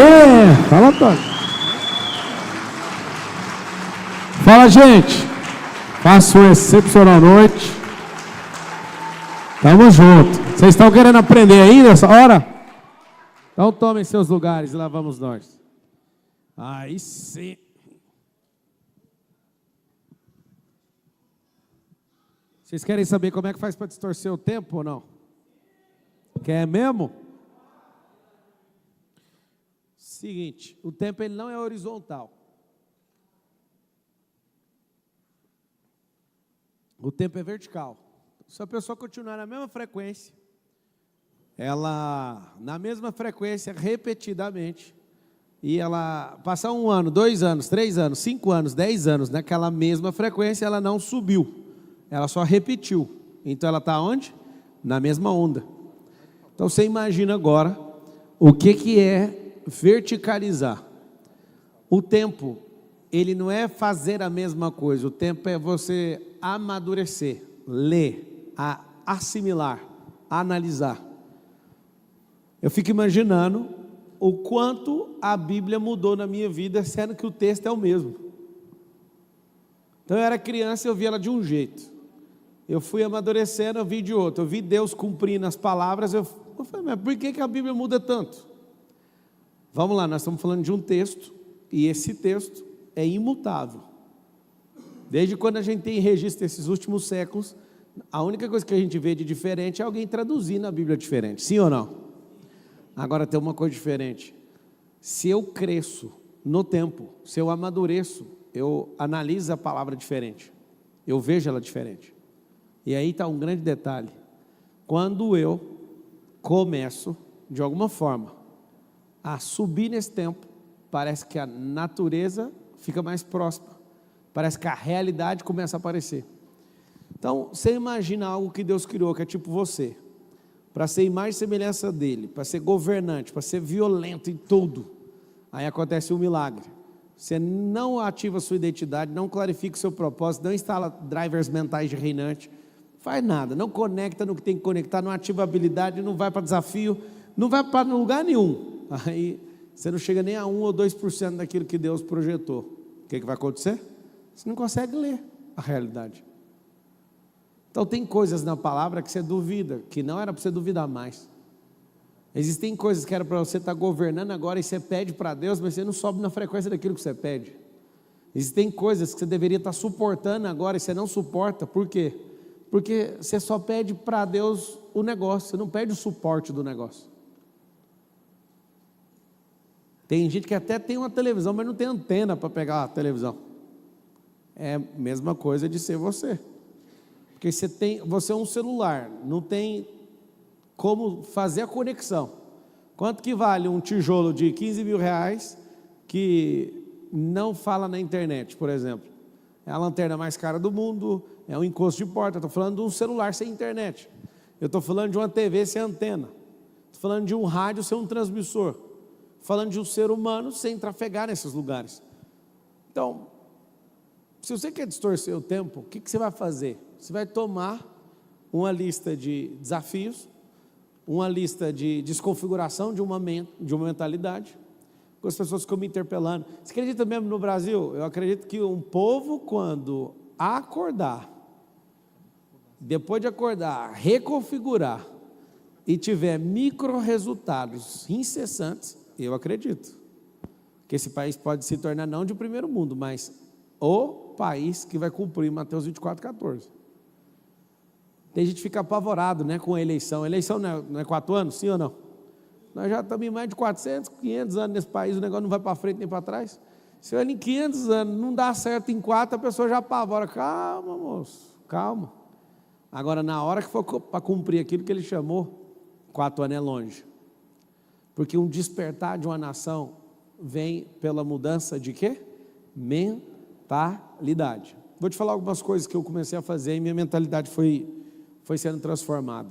Aê! Fala, Antônio. Fala, gente. Faça uma excepcional noite. Tamo junto. Vocês estão querendo aprender aí nessa hora? Então tomem seus lugares e lá vamos nós. Aí sim. Vocês querem saber como é que faz para distorcer o tempo ou não? Quer mesmo? Seguinte, o tempo ele não é horizontal. O tempo é vertical. Se a pessoa continuar na mesma frequência, ela na mesma frequência repetidamente, e ela passar 1 ano, 2 anos, 3 anos, 5 anos, 10 anos naquela mesma frequência, ela não subiu, ela só repetiu. Então ela está onde? Na mesma onda. Então você imagina agora o que é verticalizar. O tempo, ele não é fazer a mesma coisa, o tempo é você amadurecer, ler, assimilar, analisar. Eu fico imaginando o quanto a Bíblia mudou na minha vida, sendo que o texto é o mesmo. Então eu era criança e eu via ela de um jeito. Eu fui amadurecendo, eu vi de outro. Eu vi Deus cumprindo as palavras. Eu falei, mas por que a Bíblia muda tanto? Vamos lá, nós estamos falando de um texto, e esse texto é imutável. Desde quando a gente tem registro desses últimos séculos, a única coisa que a gente vê de diferente é alguém traduzindo a Bíblia diferente, sim ou não? Agora tem uma coisa diferente. Se eu cresço no tempo, se eu amadureço, eu analiso a palavra diferente, eu vejo ela diferente. E aí está um grande detalhe. Quando eu começo, de alguma forma, a subir nesse tempo, parece que a natureza fica mais próxima, parece que a realidade começa a aparecer. Então, você imagina algo que Deus criou, que é tipo você, para ser imagem e semelhança dele, para ser governante, para ser violento em tudo. Aí acontece um milagre. Você não ativa a sua identidade, não clarifica o seu propósito, não instala drivers mentais de reinante, faz nada, não conecta no que tem que conectar, não ativa a habilidade, não vai para desafio, não vai para lugar nenhum. Aí você não chega nem a 1 ou 2% daquilo que Deus projetou. O que vai acontecer? Você não consegue ler a realidade. Então tem coisas na palavra que você duvida, que não era para você duvidar mais. Existem coisas que era para você estar governando agora e você pede para Deus, mas você não sobe na frequência daquilo que você pede. Existem coisas que você deveria estar suportando agora e você não suporta. Por quê? Porque você só pede para Deus o negócio, você não pede o suporte do negócio. Tem gente que até tem uma televisão, mas não tem antena para pegar a televisão. É a mesma coisa de ser você. Porque você é um celular, não tem como fazer a conexão. Quanto que vale um tijolo de 15 mil reais que não fala na internet, por exemplo? É a lanterna mais cara do mundo, é um encosto de porta. Estou falando de um celular sem internet. Eu estou falando de uma TV sem antena. Estou falando de um rádio sem um transmissor. Falando de um ser humano sem trafegar nesses lugares. Então, se você quer distorcer o tempo, o que você vai fazer? Você vai tomar uma lista de desafios, uma lista de desconfiguração de uma mentalidade, com as pessoas ficam me interpelando. Você acredita mesmo no Brasil? Eu acredito que um povo, quando acordar, depois de acordar, reconfigurar, e tiver micro resultados incessantes, eu acredito que esse país pode se tornar não de primeiro mundo, mas o país que vai cumprir Mateus 24:14. Tem gente que fica apavorado, né, com a eleição. A eleição não é 4 anos, sim ou não? Nós já estamos em mais de 400, 500 anos nesse país, o negócio não vai para frente nem para trás. Se olha em 500 anos, não dá certo em 4, a pessoa já apavora. Calma, moço, calma. Agora, na hora que for para cumprir aquilo que ele chamou, 4 anos é longe. Porque um despertar de uma nação vem pela mudança de quê? Mentalidade. Vou te falar algumas coisas que eu comecei a fazer e minha mentalidade foi sendo transformada.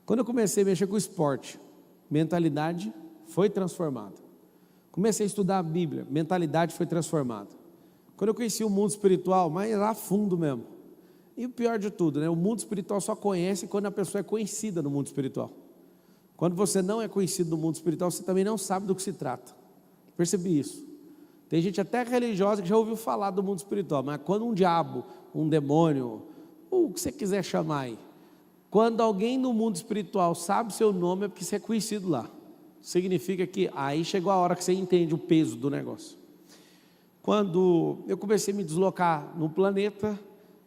Quando eu comecei a mexer com o esporte, mentalidade foi transformada. Comecei a estudar a Bíblia, mentalidade foi transformada. Quando eu conheci o mundo espiritual, mas lá fundo mesmo. E o pior de tudo, né? O mundo espiritual só conhece quando a pessoa é conhecida no mundo espiritual. Quando você não é conhecido no mundo espiritual, você também não sabe do que se trata. Percebi isso. Tem gente até religiosa que já ouviu falar do mundo espiritual, mas quando um diabo, um demônio, ou o que você quiser chamar aí, quando alguém no mundo espiritual sabe seu nome, é porque você é conhecido lá. Significa que aí chegou a hora que você entende o peso do negócio. Quando eu comecei a me deslocar no planeta,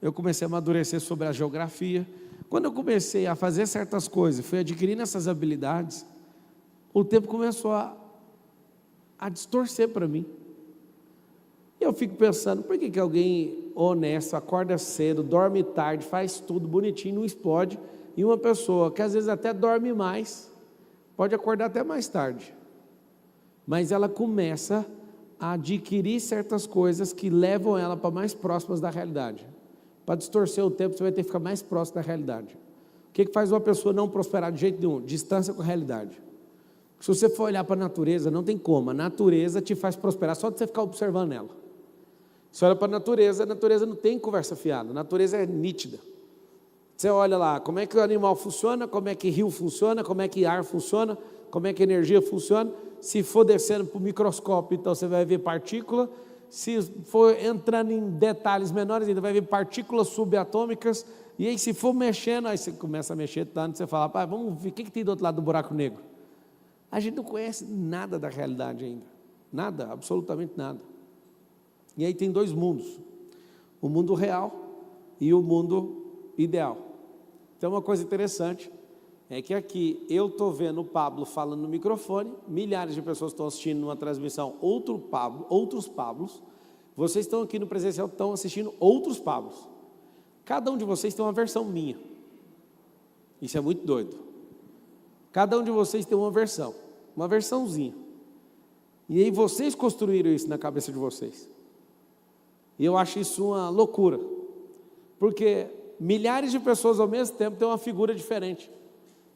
eu comecei a amadurecer sobre a geografia. Quando eu comecei a fazer certas coisas, fui adquirindo essas habilidades, o tempo começou a distorcer para mim. E eu fico pensando, por que alguém honesto, acorda cedo, dorme tarde, faz tudo bonitinho, não explode, e uma pessoa que às vezes até dorme mais, pode acordar até mais tarde, mas ela começa a adquirir certas coisas que levam ela para mais próximas da realidade. Para distorcer o tempo, você vai ter que ficar mais próximo da realidade. O que faz uma pessoa não prosperar de jeito nenhum? Distância com a realidade. Se você for olhar para a natureza, não tem como. A natureza te faz prosperar só de você ficar observando ela. Você olha para a natureza não tem conversa fiada. A natureza é nítida. Você olha lá, como é que o animal funciona, como é que rio funciona, como é que ar funciona, como é que a energia funciona. Se for descendo para o microscópio, então você vai ver partícula. Se for entrando em detalhes menores, ainda vai ver partículas subatômicas. E aí, se for mexendo, aí você começa a mexer tanto, você fala, pai, vamos ver o que tem do outro lado do buraco negro. A gente não conhece nada da realidade ainda. Nada, absolutamente nada. E aí tem dois mundos. O mundo real e o mundo ideal. Então, uma coisa interessante é que aqui eu estou vendo o Pablo falando no microfone, milhares de pessoas estão assistindo numa transmissão outros Pablos, vocês estão aqui no presencial, estão assistindo outros Pablos. Cada um de vocês tem uma versão minha. Isso é muito doido. Cada um de vocês tem uma versãozinha. E aí vocês construíram isso na cabeça de vocês. E eu acho isso uma loucura, porque milhares de pessoas ao mesmo tempo têm uma figura diferente,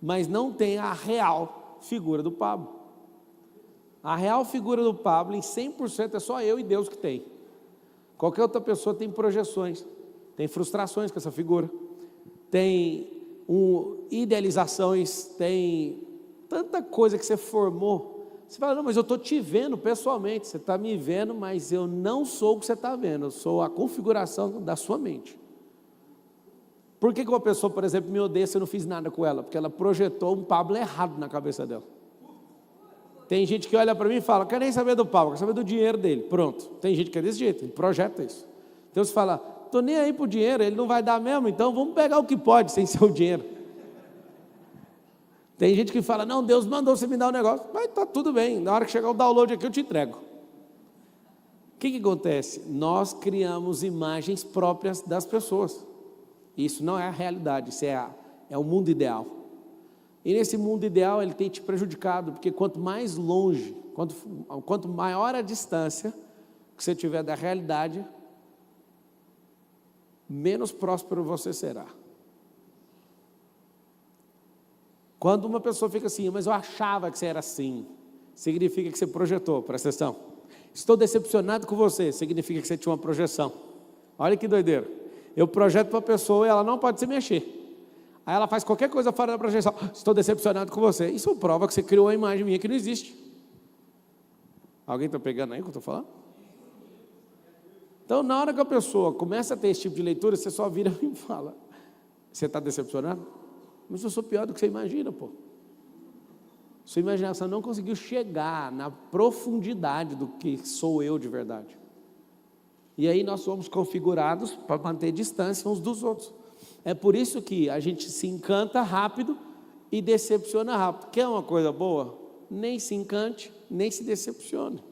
mas não tem a real figura do Pablo. A real figura do Pablo, em 100%, é só eu e Deus que tem. Qualquer outra pessoa tem projeções, tem frustrações com essa figura, tem idealizações, tem tanta coisa que você formou. Você fala, não, mas eu estou te vendo pessoalmente, você está me vendo, mas eu não sou o que você está vendo, eu sou a configuração da sua mente. Por que uma pessoa, por exemplo, me odeia se eu não fiz nada com ela? Porque ela projetou um Pablo errado na cabeça dela. Tem gente que olha para mim e fala, quer nem saber do Pablo, quer saber do dinheiro dele. Pronto. Tem gente que é desse jeito, ele projeta isso. Então você fala, estou nem aí para o dinheiro, ele não vai dar mesmo, então vamos pegar o que pode sem ser o dinheiro. Tem gente que fala, não, Deus mandou você me dar um negócio, mas está tudo bem, na hora que chegar o download aqui eu te entrego. O que acontece? Nós criamos imagens próprias das pessoas. Isso não é a realidade, isso é o mundo ideal. E nesse mundo ideal ele tem te prejudicado, porque quanto mais longe, quanto maior a distância que você tiver da realidade, menos próspero você será. Quando uma pessoa fica assim, mas eu achava que você era assim, significa que você projetou, presta atenção. Estou decepcionado com você, significa que você tinha uma projeção. Olha que doideira. Eu projeto para a pessoa e ela não pode se mexer. Aí ela faz qualquer coisa fora da projeção. Estou decepcionado com você. Isso prova que você criou uma imagem minha que não existe. Alguém está pegando aí o que eu estou falando? Então, na hora que a pessoa começa a ter esse tipo de leitura, você só vira e fala, você está decepcionado? Mas eu sou pior do que você imagina, pô. Sua imaginação não conseguiu chegar na profundidade do que sou eu de verdade. E aí nós somos configurados para manter distância uns dos outros. É por isso que a gente se encanta rápido e decepciona rápido. Quer uma coisa boa? Nem se encante, nem se decepcione.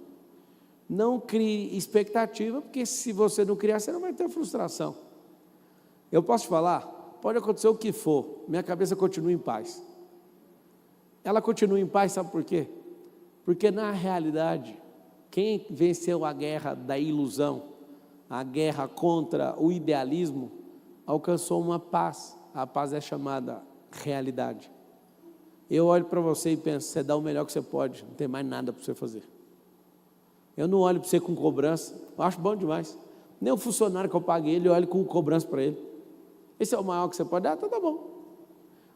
Não crie expectativa, porque se você não criar, você não vai ter frustração. Eu posso te falar? Pode acontecer o que for, minha cabeça continua em paz. Ela continua em paz, sabe por quê? Porque na realidade, quem venceu a guerra da ilusão, a guerra contra o idealismo, alcançou uma paz. A paz é chamada realidade. Eu olho para você e penso, você dá o melhor que você pode, não tem mais nada para você fazer. Eu não olho para você com cobrança, eu acho bom demais. Nem o funcionário que eu paguei, ele olha com cobrança para ele. Esse é o maior que você pode dar, então tá bom.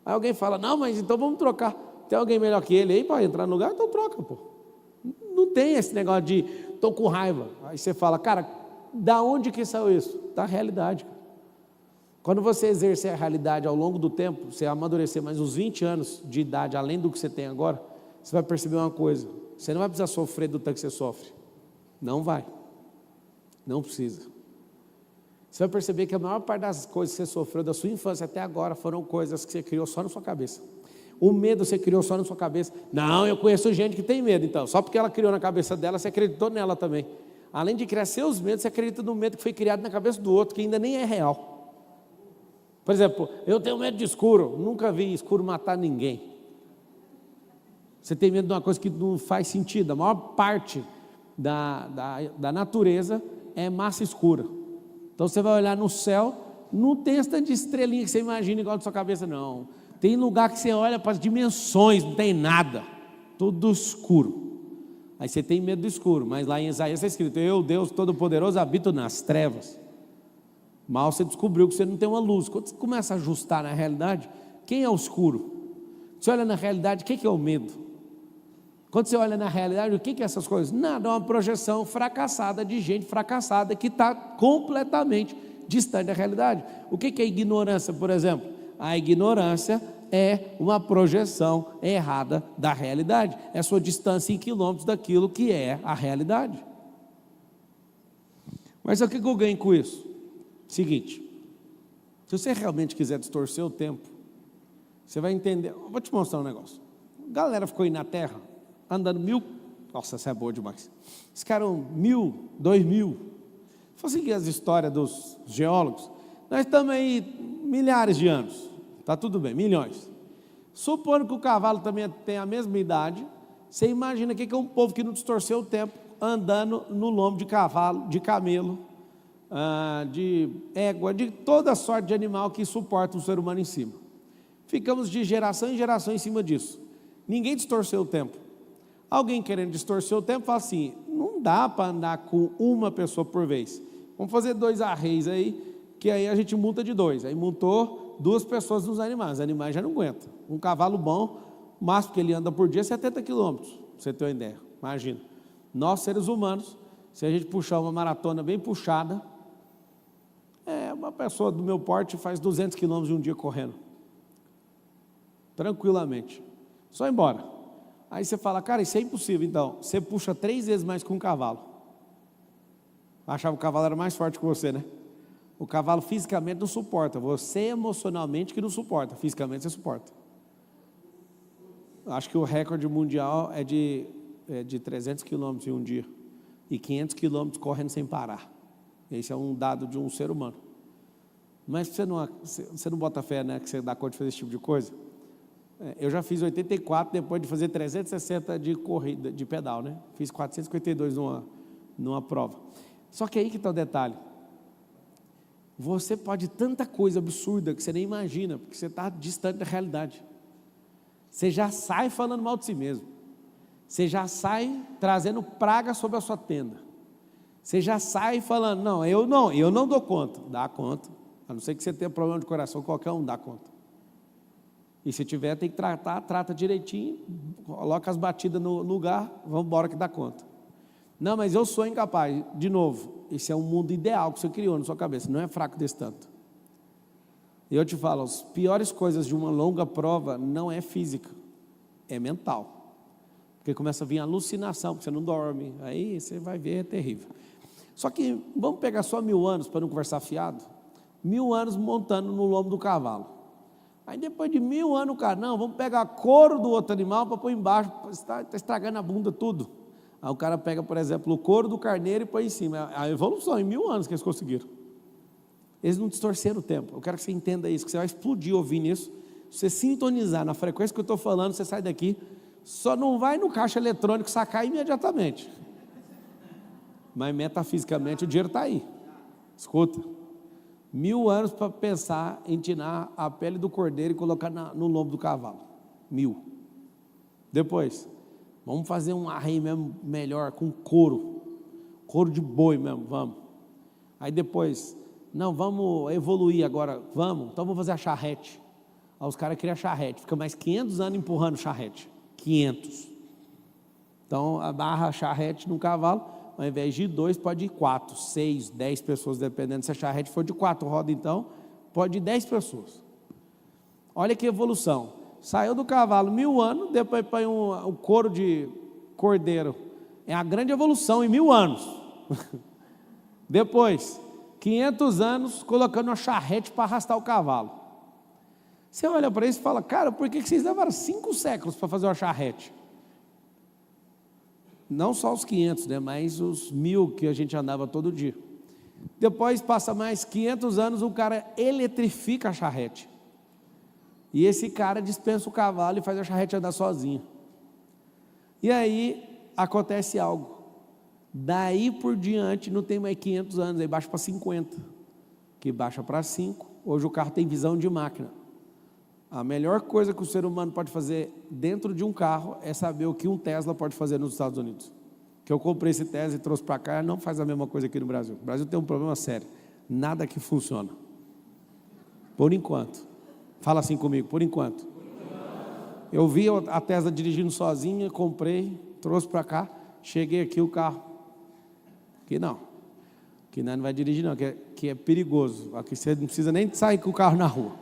Aí alguém fala, não, mas então vamos trocar. Tem alguém melhor que ele aí para entrar no lugar? Então troca, pô. Não tem esse negócio de estou com raiva. Aí você fala, cara, da onde que saiu isso? Da realidade. Quando você exercer a realidade ao longo do tempo, você amadurecer mais uns 20 anos de idade, além do que você tem agora, você vai perceber uma coisa: você não vai precisar sofrer do tanto que você sofre. Não vai. Não precisa. Você vai perceber que a maior parte das coisas que você sofreu da sua infância até agora foram coisas que você criou só na sua cabeça. O medo você criou só na sua cabeça. Não, eu conheço gente que tem medo, então. Só porque ela criou na cabeça dela, você acreditou nela também. Além de criar seus medos, você acredita no medo que foi criado na cabeça do outro, que ainda nem é real. Por exemplo, eu tenho medo de escuro. Nunca vi escuro matar ninguém. Você tem medo de uma coisa que não faz sentido. A maior parte da natureza é massa escura. Então você vai olhar no céu, não tem essa de estrelinha que você imagina igual na sua cabeça, não. Tem lugar que você olha para as dimensões, não tem nada, tudo escuro. Aí você tem medo do escuro, mas lá em Isaías está escrito: eu, Deus Todo-Poderoso, habito nas trevas. Mal você descobriu que você não tem uma luz. Quando você começa a ajustar na realidade, quem é o escuro? Você olha na realidade, o que é o medo? Quando você olha na realidade, o que é essas coisas? Nada, é uma projeção fracassada de gente fracassada que está completamente distante da realidade. O que é ignorância, por exemplo? A ignorância é uma projeção errada da realidade. É a sua distância em quilômetros daquilo que é a realidade. Mas o que eu ganho com isso? Seguinte, se você realmente quiser distorcer o tempo, você vai entender. Eu vou te mostrar um negócio. A galera ficou aí na Terra, andando 1000, nossa, essa é boa demais. Eles ficaram 1000, 2000. Vou seguir as histórias dos geólogos. Nós estamos aí milhares de anos, está tudo bem, milhões. Supondo que o cavalo também tem a mesma idade, você imagina que é um povo que não distorceu o tempo, andando no lombo de cavalo, de camelo, de égua, de toda sorte de animal que suporta um ser humano em cima. Ficamos de geração em geração em cima disso. Ninguém distorceu o tempo. Alguém querendo distorcer o tempo fala assim: não dá para andar com uma pessoa por vez. Vamos fazer 2 arreios aí, que aí a gente multa de 2. Aí multou 2 pessoas nos animais. Os animais já não aguentam. Um cavalo bom, o máximo que ele anda por dia é 70 quilômetros, para você ter uma ideia. Imagina. Nós, seres humanos, se a gente puxar uma maratona bem puxada, uma pessoa do meu porte faz 200 quilômetros em um dia correndo. Tranquilamente. Só ir embora. Aí você fala: cara, isso é impossível. Então, você puxa 3 vezes mais que um cavalo. Achava que o cavalo era mais forte que você, né? O cavalo fisicamente não suporta. Você emocionalmente que não suporta. Fisicamente você suporta. Acho que o recorde mundial é de 300 quilômetros em um dia. E 500 quilômetros correndo sem parar. Esse é um dado de um ser humano. Mas você não bota fé, né, que você dá conta de fazer esse tipo de coisa? Eu já fiz 84 depois de fazer 360 de corrida, de pedal, né? Fiz 452 numa prova. Só que aí que está o detalhe. Você pode tanta coisa absurda que você nem imagina, porque você está distante da realidade. Você já sai falando mal de si mesmo. Você já sai trazendo praga sobre a sua tenda. Você já sai falando: não, eu não dou conta. Dá conta. A não ser que você tenha problema de coração, qualquer um dá conta. E se tiver, tem que trata direitinho, coloca as batidas no lugar, vamos embora que dá conta. Não, mas eu sou incapaz. De novo, esse é um mundo ideal que você criou na sua cabeça, não é fraco desse tanto. E eu te falo, as piores coisas de uma longa prova não é física, é mental. Porque começa a vir alucinação, porque você não dorme, aí você vai ver, é terrível. Só que vamos pegar só 1000 anos para não conversar fiado. 1000 anos montando no lombo do cavalo. Aí depois de 1000 anos, cara, não, vamos pegar couro do outro animal para pôr embaixo, está estragando a bunda tudo. Aí o cara pega, por exemplo, o couro do carneiro e põe em cima. A evolução, em 1000 anos que eles conseguiram. Eles não distorceram o tempo. Eu quero que você entenda isso, que você vai explodir ouvindo isso. Se você sintonizar na frequência que eu estou falando, você sai daqui, só não vai no caixa eletrônico sacar imediatamente. Mas metafisicamente o dinheiro está aí. Escuta. 1000 anos para pensar em tirar a pele do cordeiro e colocar no lombo do cavalo. 1000. Depois, vamos fazer um arreio mesmo melhor, com couro de boi mesmo, vamos. Aí depois, não, vamos evoluir agora, vamos, então vamos fazer a charrete. Aí os caras criam charrete, fica mais 500 anos empurrando charrete. 500. Então, amarra a charrete num cavalo, ao invés de 2, pode ir 4, 6, 10 pessoas, dependendo se a charrete for de 4 rodas, então, pode ir 10 pessoas. Olha que evolução. Saiu do cavalo 1000 anos, depois põe um couro de cordeiro. É a grande evolução em 1000 anos. Depois, 500 anos colocando uma charrete para arrastar o cavalo. Você olha para isso e fala, cara, por que vocês levaram 5 séculos para fazer uma charrete? Não só os 500, né, mas os 1000 que a gente andava todo dia. Depois passa mais 500 anos, o cara eletrifica a charrete. E esse cara dispensa o cavalo e faz a charrete andar sozinha. E aí acontece algo. Daí por diante não tem mais 500 anos, aí baixa para 50. Que baixa para 5. Hoje o carro tem visão de máquina. A melhor coisa que o ser humano pode fazer dentro de um carro é saber o que um Tesla pode fazer nos Estados Unidos. Que eu comprei esse Tesla e trouxe para cá, não faz a mesma coisa aqui no Brasil. O Brasil tem um problema sério. Nada que funciona. Por enquanto. Fala assim comigo, por enquanto. Eu vi a Tesla dirigindo sozinha, comprei, trouxe para cá, cheguei aqui o carro. Aqui não. Aqui não vai dirigir não, que é perigoso. Aqui você não precisa nem sair com o carro na rua.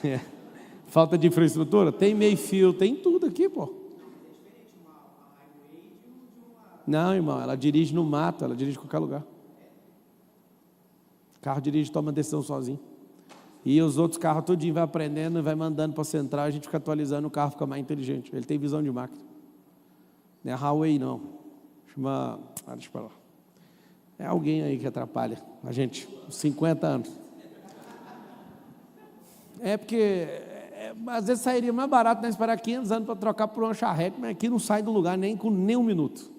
É. Falta de infraestrutura? Tem meio fio, tem tudo aqui, pô. Não, irmão, ela dirige no mato, ela dirige em qualquer lugar. O carro dirige, toma decisão sozinho. E os outros carros tudinho vai aprendendo, vai mandando para a central, a gente fica atualizando, o carro fica mais inteligente. Ele tem visão de máquina. Não é Huawei não. Chama, deixa eu falar. É alguém aí que atrapalha a gente, 50 anos. É porque às vezes sairia mais barato, né, esperar 500 anos para trocar por uma charrete, mas aqui não sai do lugar nem com nem um minuto,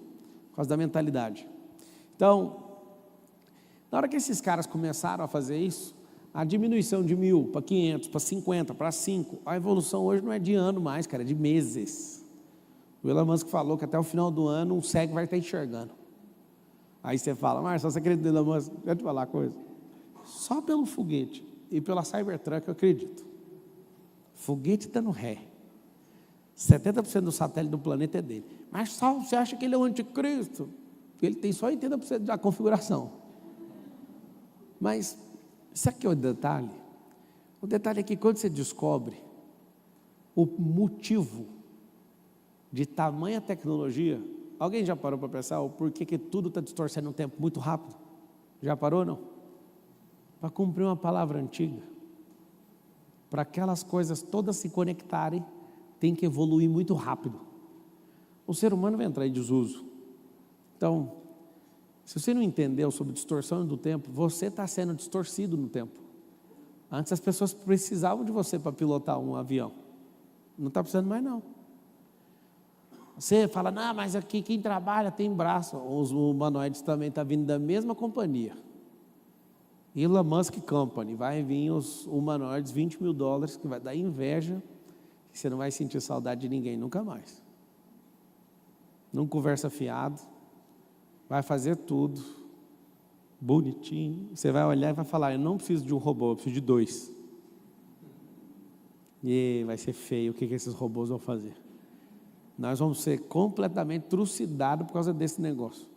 por causa da mentalidade. Então, na hora que esses caras começaram a fazer isso, a diminuição de 1000 para 500, para 50, para 5, a evolução hoje não é de ano mais, cara, é de meses. O Elon Musk falou que até o final do ano um cego vai estar enxergando. Aí você fala, Marcelo, você acredita no Elon Musk? Deixa eu te falar uma coisa. Só pelo foguete e pela Cybertruck eu acredito. Foguete está no ré. 70% do satélite do planeta é dele. Mas só você acha que ele é o anticristo? Ele tem só 80% da configuração. Mas isso aqui é o detalhe. O detalhe é que quando você descobre o motivo de tamanha tecnologia, alguém já parou para pensar o porquê que tudo está distorcendo um tempo muito rápido? Já parou, não? Para cumprir uma palavra antiga. Para aquelas coisas todas se conectarem, tem que evoluir muito rápido. O ser humano vai entrar em desuso. Então, se você não entendeu sobre distorção do tempo, você está sendo distorcido no tempo. Antes as pessoas precisavam de você para pilotar um avião. Não está precisando mais não. Você fala, não, mas aqui quem trabalha tem braço. Os humanoides também estão vindo da mesma companhia. Elon Musk Company, vai vir os humanoides, $20 mil, que vai dar inveja, e você não vai sentir saudade de ninguém nunca mais. Não conversa fiado, vai fazer tudo, bonitinho, você vai olhar e vai falar, eu não preciso de um robô, eu preciso de 2. E vai ser feio, o que esses robôs vão fazer? Nós vamos ser completamente trucidados por causa desse negócio.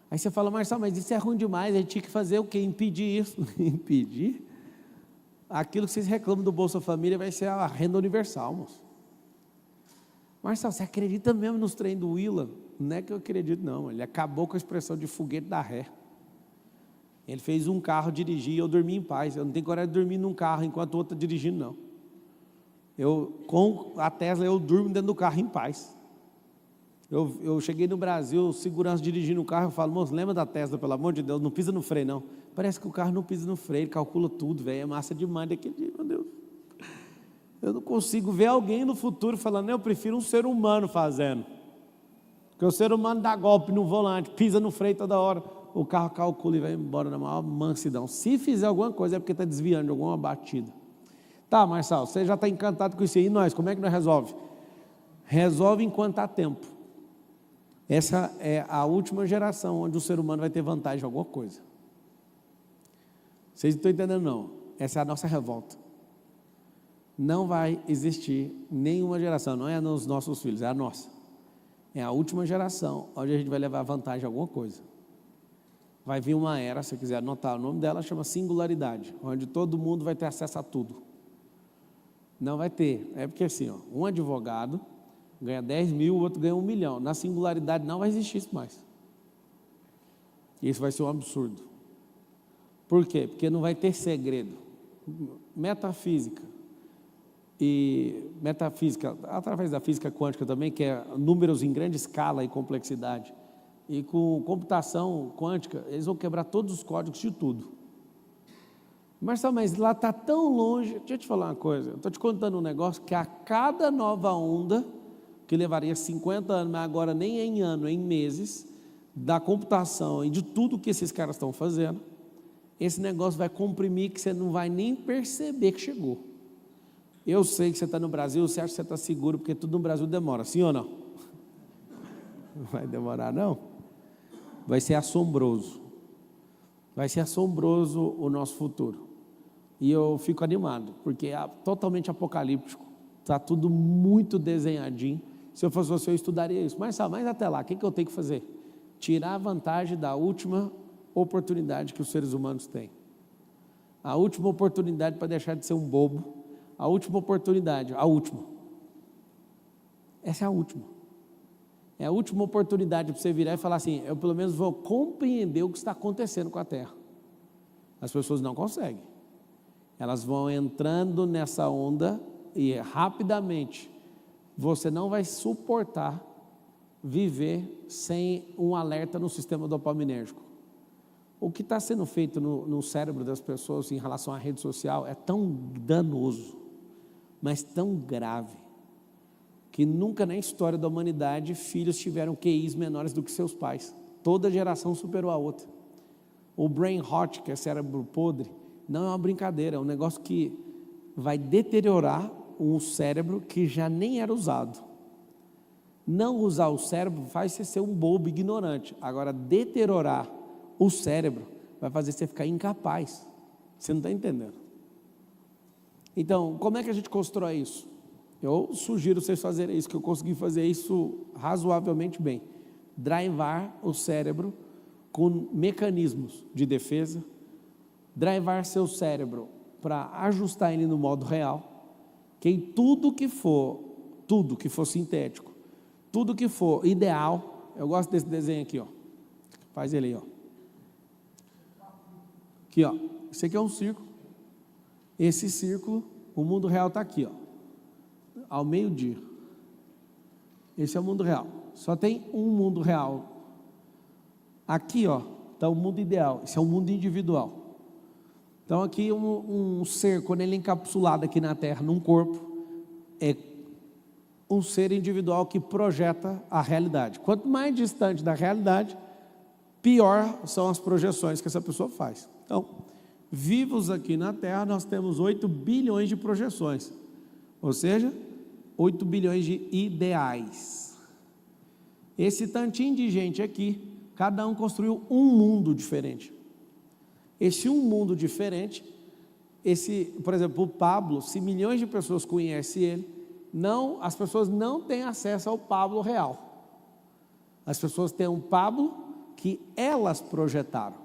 Aí você fala, Marcelo, mas isso é ruim demais, a gente tinha que fazer o quê? Impedir isso. Impedir? Aquilo que vocês reclamam do Bolsa Família vai ser a renda universal, moço. Marcelo, você acredita mesmo nos trem do Willa? Não é que eu acredito, não. Ele acabou com a expressão de foguete da ré. Ele fez um carro dirigir e eu dormi em paz. Eu não tenho coragem de dormir num carro enquanto o outro está dirigindo, não. Com a Tesla, eu durmo dentro do carro em paz. Eu cheguei no Brasil, segurança dirigindo o carro, eu falo, moço, lembra da Tesla, pelo amor de Deus, não pisa no freio não. Parece que o carro não pisa no freio, ele calcula tudo, velho, é massa demais daquele dia, meu Deus. Eu não consigo ver alguém no futuro falando, eu prefiro um ser humano fazendo. Porque o ser humano dá golpe no volante, pisa no freio toda hora, o carro calcula e vai embora na maior mansidão. Se fizer alguma coisa é porque está desviando de alguma batida. Tá, Marcelo, você já está encantado com isso aí, e nós, como é que nós resolve? Resolve enquanto há tempo. Essa é a última geração onde o ser humano vai ter vantagem em alguma coisa. Vocês não estão entendendo não. Essa é a nossa revolta. Não vai existir nenhuma geração, não é nos nossos filhos, é a nossa. É a última geração onde a gente vai levar vantagem a alguma coisa. Vai vir uma era, se você quiser anotar o nome dela, chama singularidade, onde todo mundo vai ter acesso a tudo. Não vai ter, é porque assim, ó, um advogado ganha 10 mil, o outro ganha 1 milhão. Na singularidade não vai existir isso mais. Isso vai ser um absurdo. Por quê? Porque não vai ter segredo. Metafísica, através da física quântica também, que é números em grande escala e complexidade, e com computação quântica, eles vão quebrar todos os códigos de tudo. Marcelo, mas lá está tão longe. Deixa eu te falar uma coisa, eu estou te contando um negócio que a cada nova onda, que levaria 50 anos, mas agora nem em ano, em meses, da computação e de tudo que esses caras estão fazendo, esse negócio vai comprimir que você não vai nem perceber que chegou. Eu sei que você está no Brasil, você acha que você está seguro, porque tudo no Brasil demora, sim ou não? Não vai demorar não? Vai ser assombroso. Vai ser assombroso o nosso futuro. E eu fico animado, porque é totalmente apocalíptico. Está tudo muito desenhadinho. Se eu fosse você, eu estudaria isso. Mas até lá, o que eu tenho que fazer? Tirar a vantagem da última oportunidade que os seres humanos têm. A última oportunidade para deixar de ser um bobo. A última oportunidade, a última. Essa é a última. É a última oportunidade para você virar e falar assim, eu pelo menos vou compreender o que está acontecendo com a Terra. As pessoas não conseguem. Elas vão entrando nessa onda e rapidamente você não vai suportar viver sem um alerta no sistema dopaminérgico. O que está sendo feito no cérebro das pessoas em relação à rede social é tão danoso, mas tão grave, que nunca na história da humanidade filhos tiveram QIs menores do que seus pais. Toda geração superou a outra. O brain rot, que é cérebro podre, não é uma brincadeira, é um negócio que vai deteriorar um cérebro que já nem era usado. Não usar o cérebro faz você ser um bobo ignorante. Agora, deteriorar o cérebro vai fazer você ficar incapaz. Você não está entendendo. Então, como é que a gente constrói isso? Eu sugiro vocês fazerem isso, que eu consegui fazer isso razoavelmente bem. Drivar o cérebro com mecanismos de defesa, drivar seu cérebro para ajustar ele no modo real, que em tudo que for sintético, tudo que for ideal, eu gosto desse desenho aqui, ó. Faz ele aí, ó. Aqui, ó. Esse aqui é um círculo. Esse círculo, o mundo real está aqui, ó. Ao meio-dia. Esse é o mundo real. Só tem um mundo real. Aqui, ó, está o mundo ideal. Esse é o mundo individual. Então aqui um ser, quando ele é encapsulado aqui na Terra, num corpo, é um ser individual que projeta a realidade. Quanto mais distante da realidade, pior são as projeções que essa pessoa faz. Então, vivos aqui na Terra, nós temos 8 bilhões de projeções. Ou seja, 8 bilhões de ideais. Esse tantinho de gente aqui, cada um construiu um mundo diferente. Esse um mundo diferente, por exemplo, o Pablo, se milhões de pessoas conhecem ele, as pessoas não têm acesso ao Pablo real. As pessoas têm um Pablo que elas projetaram.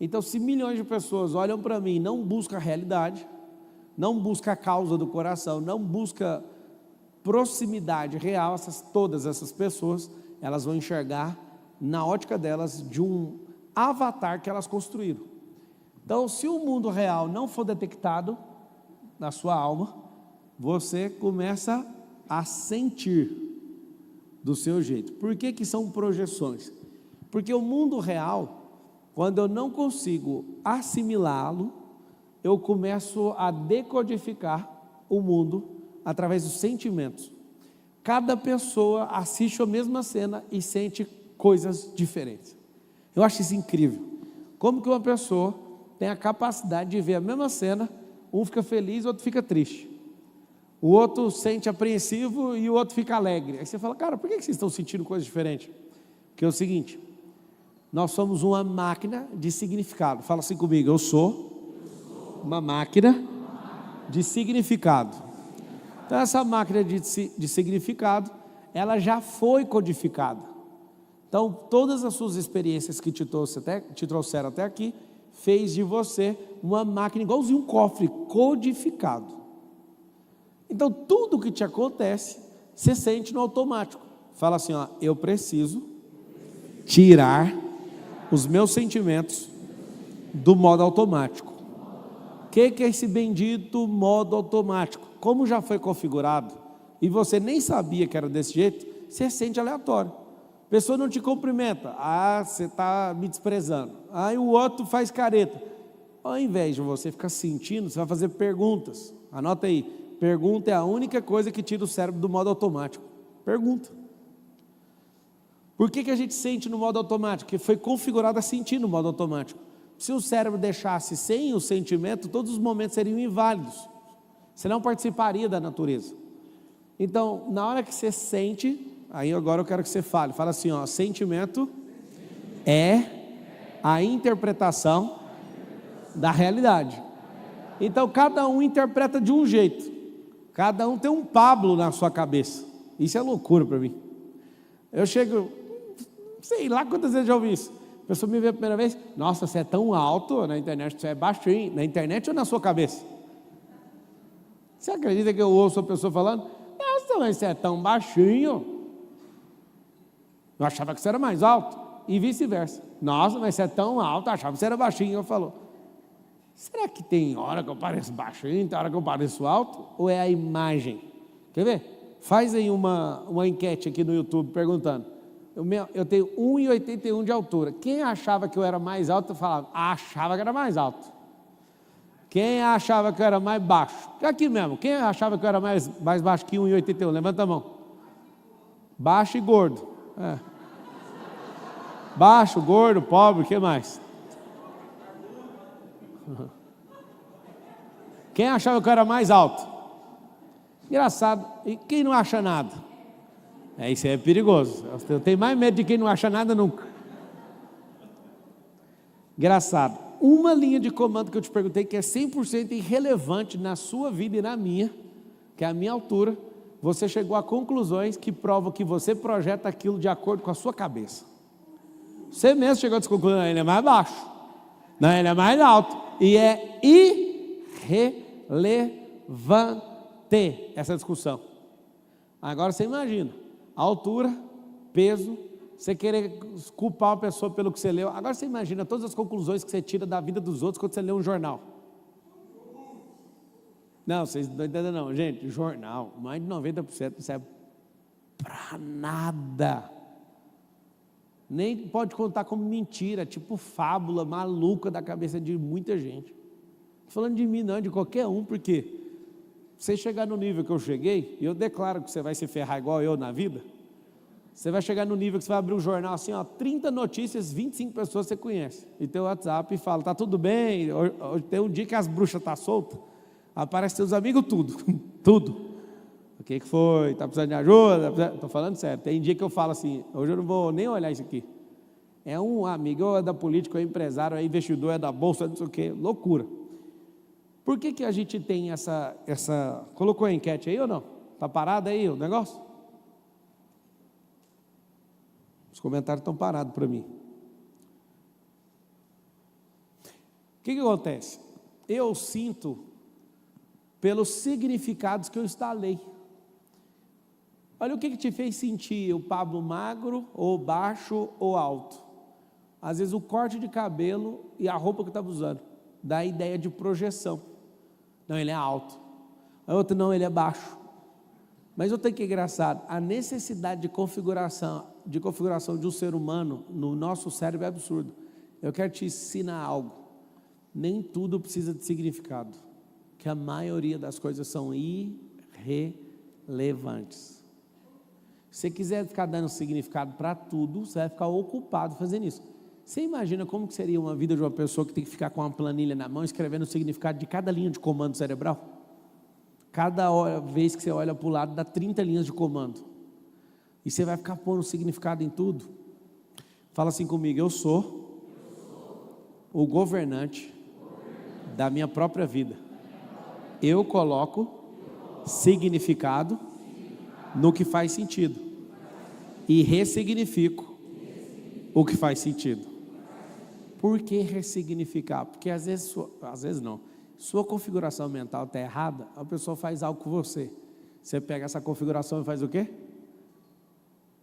Então, se milhões de pessoas olham para mim e não buscam a realidade, não buscam a causa do coração, não buscam proximidade real, todas essas pessoas, elas vão enxergar na ótica delas de um avatar que elas construíram. Então, se o mundo real não for detectado na sua alma, você começa a sentir do seu jeito. Por que são projeções? Porque o mundo real, quando eu não consigo assimilá-lo, eu começo a decodificar o mundo através dos sentimentos. Cada pessoa assiste a mesma cena e sente coisas diferentes. Eu acho isso incrível. Como que uma pessoa tem a capacidade de ver a mesma cena, um fica feliz, o outro fica triste. O outro sente apreensivo e o outro fica alegre. Aí você fala, cara, por que vocês estão sentindo coisas diferentes? Porque é o seguinte, nós somos uma máquina de significado. Fala assim comigo, eu sou uma máquina de significado. Então essa máquina de significado, ela já foi codificada. Então todas as suas experiências que te trouxeram até aqui, fez de você uma máquina igualzinho um cofre codificado. Então tudo que te acontece, você sente no automático. Fala assim, ó, eu preciso tirar os meus sentimentos do modo automático. O que é esse bendito modo automático? Como já foi configurado e você nem sabia que era desse jeito, você sente aleatório. A pessoa não te cumprimenta, você está me desprezando. Aí o outro faz careta. Ao invés de você ficar sentindo, você vai fazer perguntas. Anota aí, pergunta é a única coisa que tira o cérebro do modo automático. Pergunta. Por que a gente sente no modo automático? Porque foi configurado a sentir no modo automático. Se o cérebro deixasse sem o sentimento, todos os momentos seriam inválidos. Você não participaria da natureza. Então, na hora que você sente, aí agora eu quero que você fale. Fala assim, ó, sentimento é a interpretação da realidade. Então, cada um interpreta de um jeito. Cada um tem um Pablo na sua cabeça. Isso é loucura para mim. Eu chego, sei lá quantas vezes já ouvi isso. A pessoa me vê a primeira vez, nossa, você é tão alto, na internet você é baixinho. Na internet ou na sua cabeça? Você acredita que eu ouço a pessoa falando, nossa, mas você é tão baixinho. Eu achava que você era mais alto. E vice-versa. Nossa, mas você é tão alto, eu achava que você era baixinho. Eu falo, será que tem hora que eu pareço baixinho, tem hora que eu pareço alto? Ou é a imagem? Quer ver? Faz aí uma enquete aqui no YouTube perguntando. Eu tenho 1,81 de altura. Quem achava que eu era mais alto, eu falava, achava que era mais alto. Quem achava que eu era mais baixo? Aqui mesmo, quem achava que eu era mais baixo que 1,81? Levanta a mão. Baixo e gordo. É. Baixo, gordo, pobre, o que mais? Quem achava que eu era mais alto? Engraçado. E quem não acha nada? Isso aí é perigoso. Eu tenho mais medo de quem não acha nada nunca. Engraçado. Uma linha de comando que eu te perguntei que é 100% irrelevante na sua vida e na minha, que é a minha altura, você chegou a conclusões que provam que você projeta aquilo de acordo com a sua cabeça. Você mesmo chegou a essa conclusão, ele é mais baixo, não, ele é mais alto, e é irrelevante essa discussão. Agora você imagina, altura, peso, você querer culpar uma pessoa pelo que você leu. Agora você imagina todas as conclusões que você tira da vida dos outros quando você lê um jornal. Não, vocês não entendem não, gente, jornal, mais de 90% não serve para nada. Nem pode contar como mentira, tipo fábula maluca da cabeça de muita gente. Não falando de mim não, de qualquer um, porque você chegar no nível que eu cheguei, e eu declaro que você vai se ferrar igual eu na vida, você vai chegar no nível que você vai abrir um jornal assim, ó, 30 notícias, 25 pessoas você conhece, e teu WhatsApp e fala, tá tudo bem, tem um dia que as bruxas estão soltas, aparece teus amigos tudo, tudo. O que foi? Está precisando de ajuda? Estou falando sério, tem dia que eu falo assim, hoje eu não vou nem olhar isso aqui, é um amigo, ou é da política, ou é empresário, ou é investidor, é da bolsa, não sei o que, loucura. Por que a gente tem essa... Colocou a enquete aí ou não? Está parado aí o negócio? Os comentários estão parados para mim. O que acontece? Eu sinto pelos significados que eu instalei. Olha o que te fez sentir o Pablo magro, ou baixo, ou alto. Às vezes o corte de cabelo e a roupa que estava usando. Dá a ideia de projeção. Não, ele é alto. A outra, não, ele é baixo. Mas eu tenho que engraçado, a necessidade de configuração de um ser humano no nosso cérebro é absurdo. Eu quero te ensinar algo. Nem tudo precisa de significado. Que a maioria das coisas são irrelevantes. Se você quiser ficar dando significado para tudo, você vai ficar ocupado fazendo isso. Você imagina como que seria uma vida de uma pessoa que tem que ficar com uma planilha na mão, escrevendo o significado de cada linha de comando cerebral? Cada vez que você olha para o lado, dá 30 linhas de comando. E você vai ficar pondo significado em tudo. Fala assim comigo, eu sou o governante da minha própria vida. Eu coloco significado no que faz sentido e ressignifico o que faz sentido. Por que ressignificar? Porque às vezes não. Sua configuração mental está errada, a pessoa faz algo com você. Você pega essa configuração e faz o quê?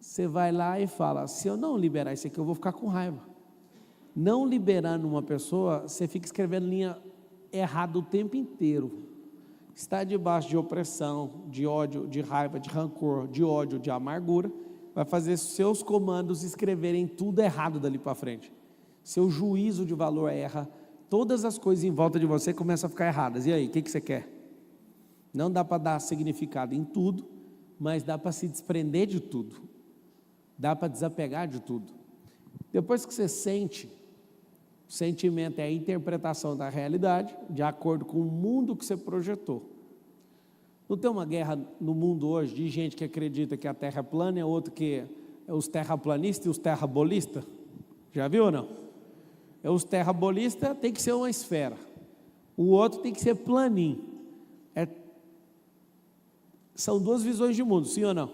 Você vai lá e fala, se eu não liberar isso aqui, eu vou ficar com raiva. Não liberando uma pessoa, você fica escrevendo linha errada o tempo inteiro. Está debaixo de opressão, de ódio, de raiva, de rancor, de ódio, de amargura, vai fazer seus comandos escreverem tudo errado dali para frente. Seu juízo de valor erra, todas as coisas em volta de você começam a ficar erradas. E aí, o que você quer? Não dá para dar significado em tudo, mas dá para se desprender de tudo. Dá para desapegar de tudo. Depois que você sente, o sentimento é a interpretação da realidade, de acordo com o mundo que você projetou. Não tem uma guerra no mundo hoje de gente que acredita que a Terra é plana e outro que é os terraplanistas e os terrabolistas? Já viu ou não? É os terrabolistas tem que ser uma esfera, o outro tem que ser planinho. São duas visões de mundo, sim ou não?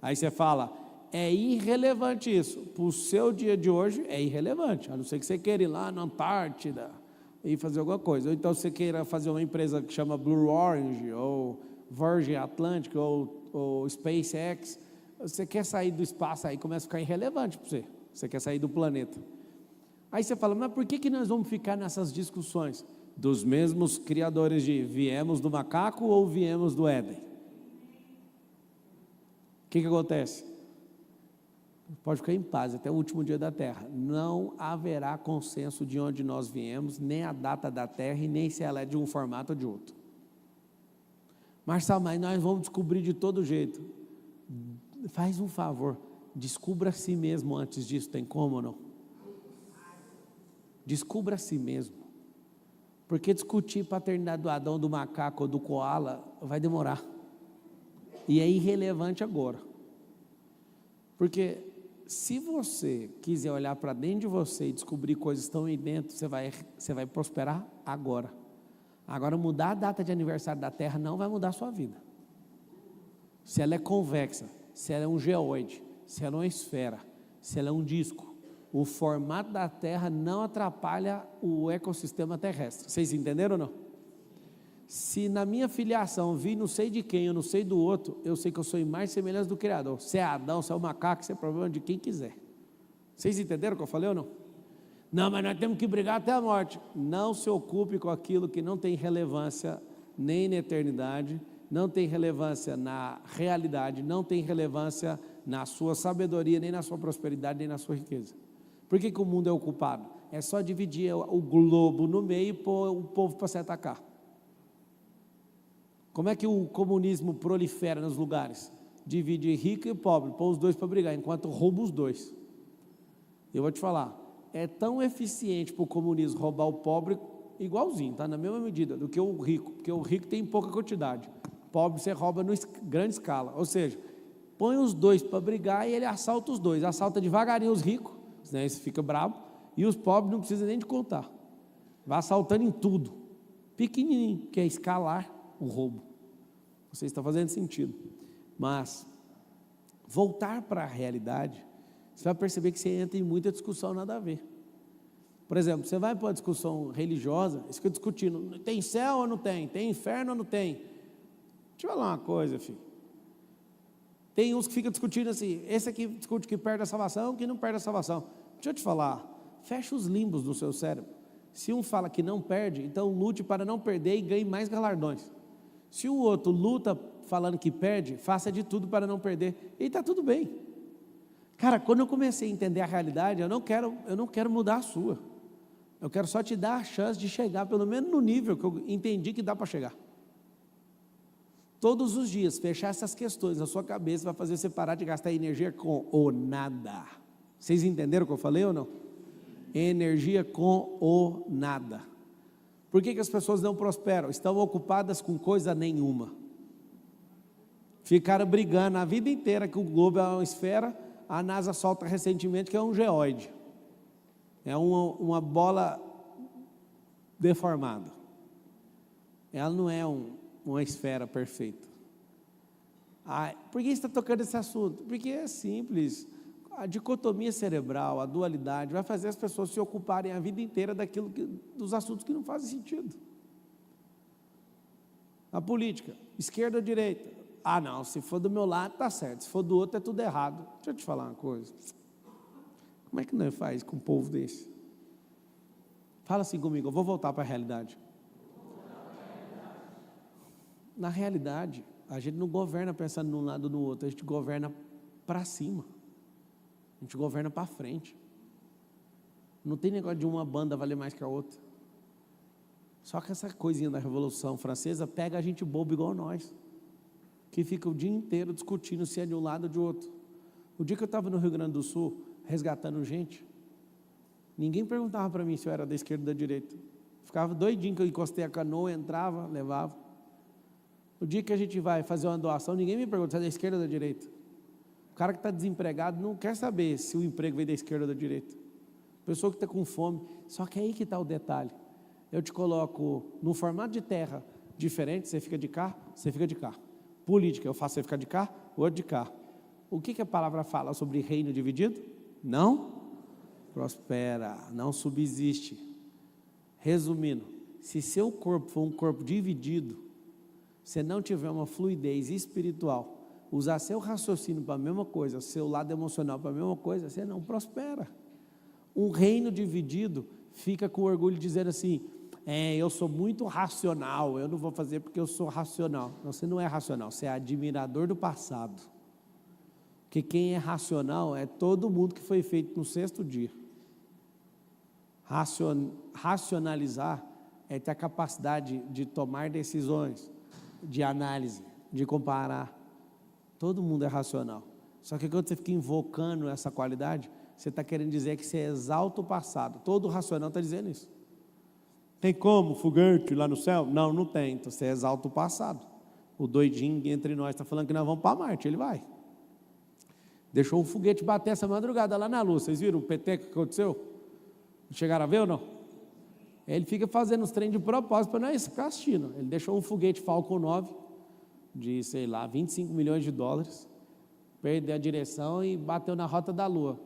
Aí você fala, é irrelevante isso. Para o seu dia de hoje é irrelevante, a não ser que você queira ir lá na Antártida e fazer alguma coisa. Ou então você queira fazer uma empresa que chama Blue Orange, ou Virgin Atlantic, ou SpaceX. Você quer sair do espaço, aí começa a ficar irrelevante para você. Você quer sair do planeta. Aí você fala, mas por que nós vamos ficar nessas discussões? Dos mesmos criadores de viemos do macaco ou viemos do Éden? O que acontece? Pode ficar em paz até o último dia da terra. Não haverá consenso de onde nós viemos, nem a data da terra e nem se ela é de um formato ou de outro. Marcelo, mas nós vamos descobrir de todo jeito. Faz um favor, descubra a si mesmo antes disso, tem como ou não? Descubra a si mesmo. Porque discutir paternidade do Adão, do macaco ou do koala vai demorar. E é irrelevante agora. Porque se você quiser olhar para dentro de você e descobrir coisas que estão aí dentro, você vai prosperar agora. Agora, mudar a data de aniversário da Terra não vai mudar a sua vida. Se ela é convexa, se ela é um geoide, se ela é uma esfera, se ela é um disco, o formato da Terra não atrapalha o ecossistema terrestre. Vocês entenderam ou não? Se na minha filiação vi não sei de quem, eu não sei do outro, eu sei que eu sou imagem e semelhança do Criador. Se é Adão, se é o macaco, se é problema de quem quiser. Vocês entenderam o que eu falei ou não? Não, mas nós temos que brigar até a morte. Não se ocupe com aquilo que não tem relevância nem na eternidade, não tem relevância na realidade, não tem relevância na sua sabedoria, nem na sua prosperidade, nem na sua riqueza. Por que o mundo é ocupado? É só dividir o globo no meio e pôr o povo para se atacar. Como é que o comunismo prolifera nos lugares? Divide rico e pobre, põe os dois para brigar, enquanto rouba os dois. Eu vou te falar, é tão eficiente para o comunismo roubar o pobre, igualzinho, tá? Na mesma medida, do que o rico, porque o rico tem pouca quantidade. O pobre você rouba em grande escala, ou seja, põe os dois para brigar e ele assalta os dois, assalta devagarinho os ricos, senão eles ficam bravos, e os pobres não precisa nem de contar, vai assaltando em tudo, pequenininho, que é escalar o roubo. Você está fazendo sentido, mas voltar para a realidade, você vai perceber que você entra em muita discussão nada a ver. Por exemplo, você vai para uma discussão religiosa, você fica discutindo, tem céu ou não tem? Tem inferno ou não tem? Deixa eu falar uma coisa, filho. Tem uns que ficam discutindo assim, esse aqui discute que perde a salvação, que não perde a salvação. Deixa eu te falar, fecha os limbos do seu cérebro. Se um fala que não perde, então lute para não perder e ganhe mais galardões. Se o outro luta falando que perde, faça de tudo para não perder, e está tudo bem. Cara, quando eu comecei a entender a realidade, eu não quero mudar a sua. Eu quero só te dar a chance de chegar, pelo menos no nível que eu entendi que dá para chegar. Todos os dias, fechar essas questões na sua cabeça vai fazer você parar de gastar energia com o nada. Vocês entenderam o que eu falei ou não? Energia com o nada. Por que as pessoas não prosperam? Estão ocupadas com coisa nenhuma. Ficaram brigando a vida inteira que o globo é uma esfera, a NASA solta recentemente que é um geoide. É uma bola deformada. Ela não é uma esfera perfeita. Por que você está tocando esse assunto? Porque é simples. A dicotomia cerebral, a dualidade, vai fazer as pessoas se ocuparem a vida inteira dos assuntos que não fazem sentido. A política, esquerda ou direita? Não, se for do meu lado está certo, se for do outro é tudo errado. Deixa eu te falar uma coisa. Como é que nós faz com um povo desse? Fala assim comigo, eu vou voltar para a realidade. Na realidade, a gente não governa pensando num lado ou no outro, a gente governa para cima. A gente governa para frente. Não tem negócio de uma banda valer mais que a outra. Só que essa coisinha da Revolução Francesa pega a gente bobo igual nós, que fica o dia inteiro discutindo se é de um lado ou de outro. O dia que eu estava no Rio Grande do Sul, resgatando gente, ninguém perguntava para mim se eu era da esquerda ou da direita. Ficava doidinho que eu encostei a canoa, entrava, levava. O dia que a gente vai fazer uma doação, ninguém me pergunta se é da esquerda ou da direita. O cara que está desempregado não quer saber se o emprego vem da esquerda ou da direita. A pessoa que está com fome, só que é aí que está o detalhe. Eu te coloco num formato de terra diferente, você fica de cá, você fica de cá. Política, eu faço você ficar de cá, outro de cá. O que a palavra fala sobre reino dividido? Não prospera, não subsiste. Resumindo, se seu corpo for um corpo dividido, se não tiver uma fluidez espiritual, usar seu raciocínio para a mesma coisa, seu lado emocional para a mesma coisa, você não prospera. Um reino dividido fica com orgulho dizendo assim, eu sou muito racional, eu não vou fazer porque eu sou racional. Não, você não é racional, você é admirador do passado. Porque quem é racional é todo mundo que foi feito no sexto dia. Racionalizar é ter a capacidade de tomar decisões, de análise, de comparar. Todo mundo é racional. Só que quando você fica invocando essa qualidade, você está querendo dizer que você exalta o passado. Todo racional está dizendo isso. Tem como foguete lá no céu? Não, não tem. Então você exalta o passado. O doidinho entre nós está falando que nós vamos para Marte, ele vai. Deixou um foguete bater essa madrugada lá na Lua. Vocês viram o PT que aconteceu? Chegaram a ver ou não? Ele fica fazendo os trem de propósito para nós ficar assistindo. Ele deixou um foguete Falcon 9 de, sei lá, 25 milhões de dólares, perdeu a direção e bateu na rota da Lua.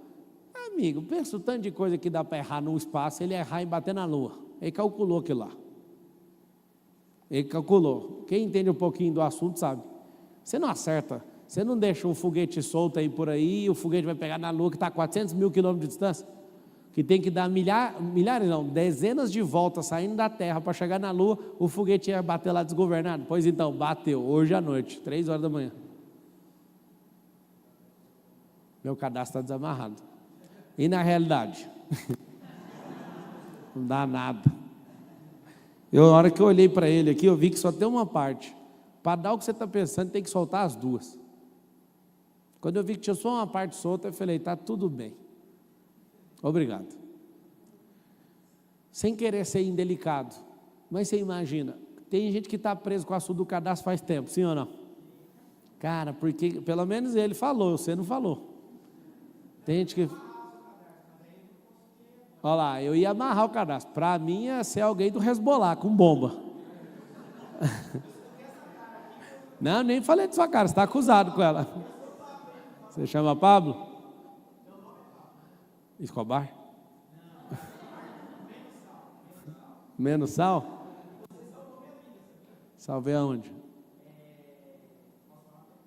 Amigo, pensa o tanto de coisa que dá para errar no espaço, ele errar e bater na Lua. Ele calculou aquilo lá. Ele calculou. Quem entende um pouquinho do assunto sabe. Você não acerta. Você não deixa um foguete solto aí por aí, e o foguete vai pegar na Lua que está a 400 mil quilômetros de distância, que tem que dar milhares não, dezenas de voltas saindo da Terra para chegar na Lua, o foguete ia bater lá desgovernado. Pois então, bateu, hoje à noite, 3 horas da manhã. Meu cadastro está desamarrado. E na realidade? Não dá nada. A hora que eu olhei para ele aqui, eu vi que só tem uma parte. Para dar o que você está pensando, tem que soltar as duas. Quando eu vi que tinha só uma parte solta, eu falei, está tudo bem. Obrigado. Sem querer ser indelicado, mas você imagina, tem gente que está preso com o assunto do cadastro faz tempo, sim ou não? Cara, porque, pelo menos ele falou, você não falou. Tem gente que... Olha lá, eu ia amarrar o cadastro. Para mim ia ser alguém do Hezbollah, com bomba. Não, nem falei de sua cara, você está acusado com ela. Você chama Pablo? Escobar? Menos sal? Salvei aonde?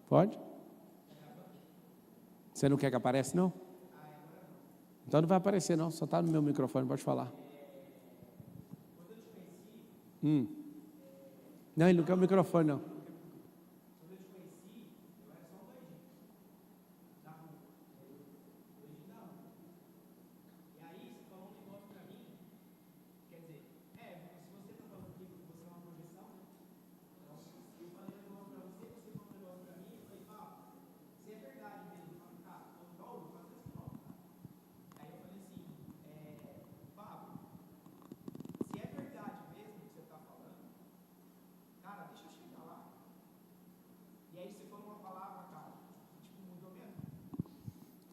Pode? Você não quer que apareça, não? Então não vai aparecer, não. Só está no meu microfone, pode falar. Não, ele não quer o microfone, não.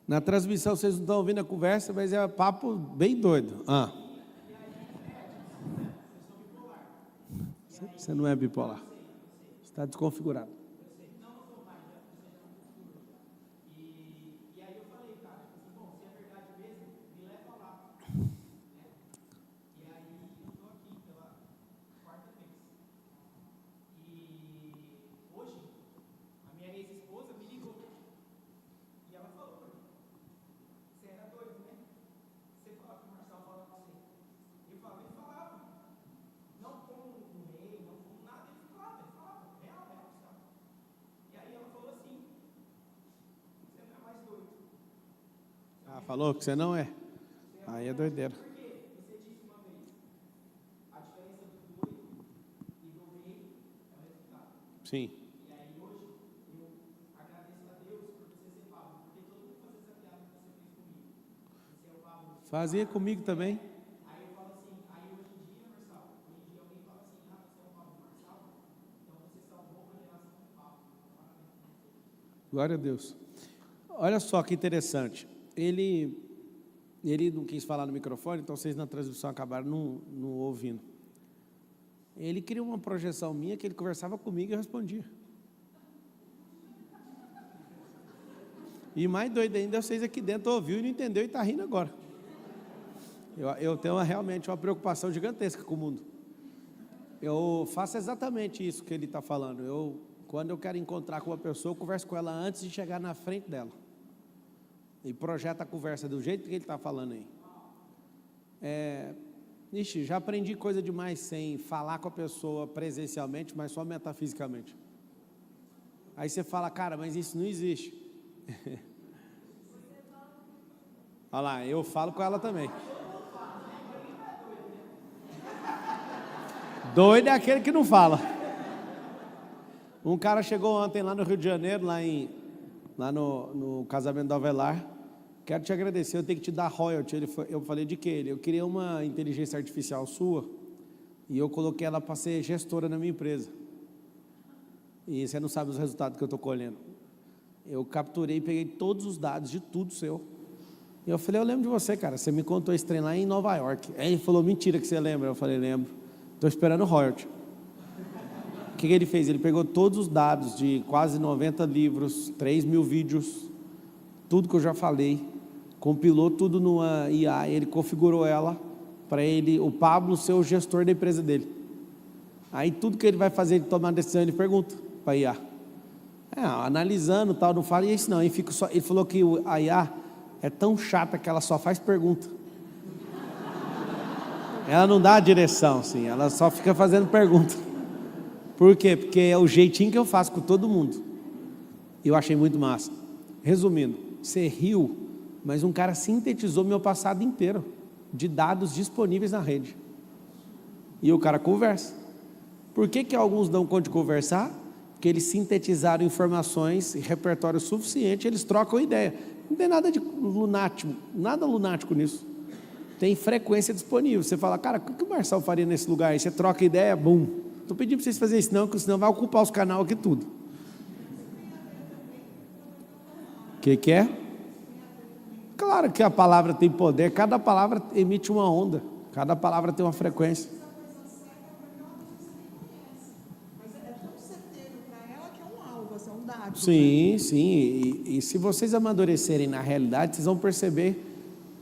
Na transmissão vocês não estão ouvindo a conversa, mas é um papo bem doido. Você não é bipolar. Você está desconfigurado. Ah, falou que você não é? Aí é doideira. Sim. Fazia comigo também. Glória a Deus. Olha só que interessante. Ele não quis falar no microfone, então vocês na transmissão acabaram não ouvindo. Ele criou uma projeção minha que ele conversava comigo e eu respondia. E mais doido ainda, vocês aqui dentro ouviu e não entendeu e está rindo agora. Eu tenho realmente uma preocupação gigantesca com o mundo. Eu faço exatamente isso que ele está falando. Quando eu quero encontrar com uma pessoa, eu converso com ela antes de chegar na frente dela. E projeta a conversa do jeito que ele está falando aí. Já aprendi coisa demais sem falar com a pessoa presencialmente, mas só metafisicamente. Aí você fala, cara, mas isso não existe. Olha lá, eu falo com ela também. Doido é aquele que não fala. Um cara chegou ontem lá no Rio de Janeiro, lá no casamento do Avelar. Quero te agradecer, eu tenho que te dar royalty. Eu falei, de que? Eu queria uma inteligência artificial sua e eu coloquei ela para ser gestora na minha empresa. E você não sabe os resultados que eu estou colhendo. Eu capturei e peguei todos os dados de tudo seu. E eu falei, eu lembro de você, cara. Você me contou esse trem lá em Nova York. Aí ele falou, mentira que você lembra. Eu falei, lembro. Estou esperando o royalty. O que ele fez? Ele pegou todos os dados de quase 90 livros, 3.000 vídeos, tudo que eu já falei, compilou tudo numa IA, ele configurou ela para ele, o Pablo, ser o gestor da empresa dele. Aí tudo que ele vai fazer, ele tomar decisão, ele pergunta para a IA. Analisando tal, não fala isso não. Ele falou que a IA é tão chata que ela só faz pergunta. Ela não dá a direção, assim, ela só fica fazendo pergunta. Por quê? Porque é o jeitinho que eu faço com todo mundo. Eu achei muito massa. Resumindo, você riu, mas um cara sintetizou meu passado inteiro, de dados disponíveis na rede. E o cara conversa. Por que alguns dão conta de conversar? Porque eles sintetizaram informações e repertório suficiente, eles trocam ideia. Não tem nada de lunático, nada lunático nisso. Tem frequência disponível. Você fala, cara, o que o Marçal faria nesse lugar aí? Você troca ideia, bum. Estou pedindo para vocês fazerem isso não, porque senão vai ocupar os canais aqui tudo. O que é? Claro que a palavra tem poder, cada palavra emite uma onda, cada palavra tem uma frequência. Mas é tão certeiro para ela que é um alvo, é um dado. Sim, né? Sim, e se vocês amadurecerem na realidade, vocês vão perceber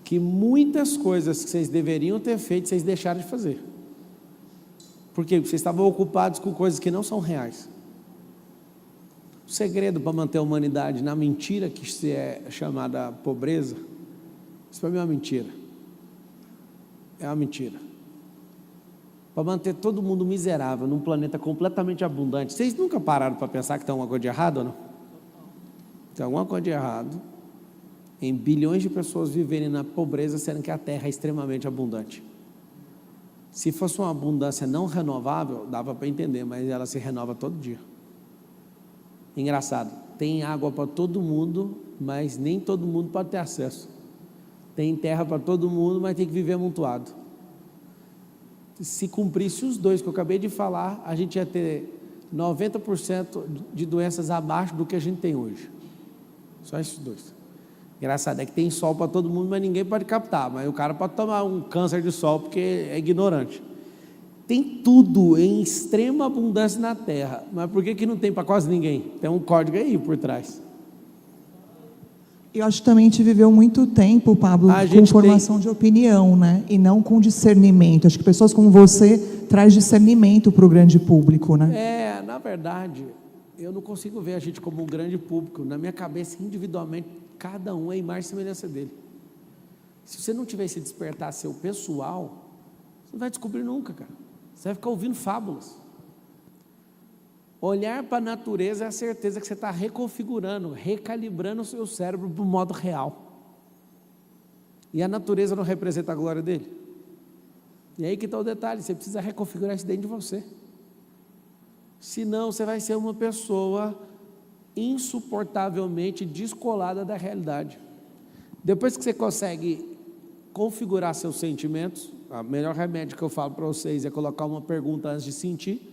que muitas coisas que vocês deveriam ter feito, vocês deixaram de fazer. Por quê? Porque vocês estavam ocupados com coisas que não são reais. O segredo para manter a humanidade na mentira que se é chamada pobreza, isso para mim é uma mentira. É uma mentira. Para manter todo mundo miserável num planeta completamente abundante. Vocês nunca pararam para pensar que tem alguma coisa de errado ou não? Tem alguma coisa de errado em bilhões de pessoas viverem na pobreza, sendo que a Terra é extremamente abundante. Se fosse uma abundância não renovável, dava para entender, mas ela se renova todo dia. Engraçado, tem água para todo mundo, mas nem todo mundo pode ter acesso. Tem terra para todo mundo, mas tem que viver amontoado. Se cumprisse os dois que eu acabei de falar, a gente ia ter 90% de doenças abaixo do que a gente tem hoje. Só esses dois. Engraçado é que tem sol para todo mundo, mas ninguém pode captar. Mas o cara pode tomar um câncer de sol porque é ignorante. Tem tudo em extrema abundância na terra, mas por que não tem para quase ninguém? Tem um código aí por trás. Eu acho que também a gente viveu muito tempo, Pablo, com formação de opinião, né? E não com discernimento. Acho que pessoas como você traz discernimento para o grande público, né? Na verdade, eu não consigo ver a gente como um grande público. Na minha cabeça, individualmente, cada um é imagem e semelhança dele. Se você não tiver esse despertar seu pessoal, você não vai descobrir nunca, cara. Você vai ficar ouvindo fábulas. Olhar para a natureza é a certeza que você está reconfigurando, recalibrando o seu cérebro para o modo real. E a natureza não representa a glória dele? E aí que está o detalhe, você precisa reconfigurar isso dentro de você. Senão você vai ser uma pessoa insuportavelmente descolada da realidade. Depois que você consegue configurar seus sentimentos, o melhor remédio que eu falo para vocês é colocar uma pergunta antes de sentir.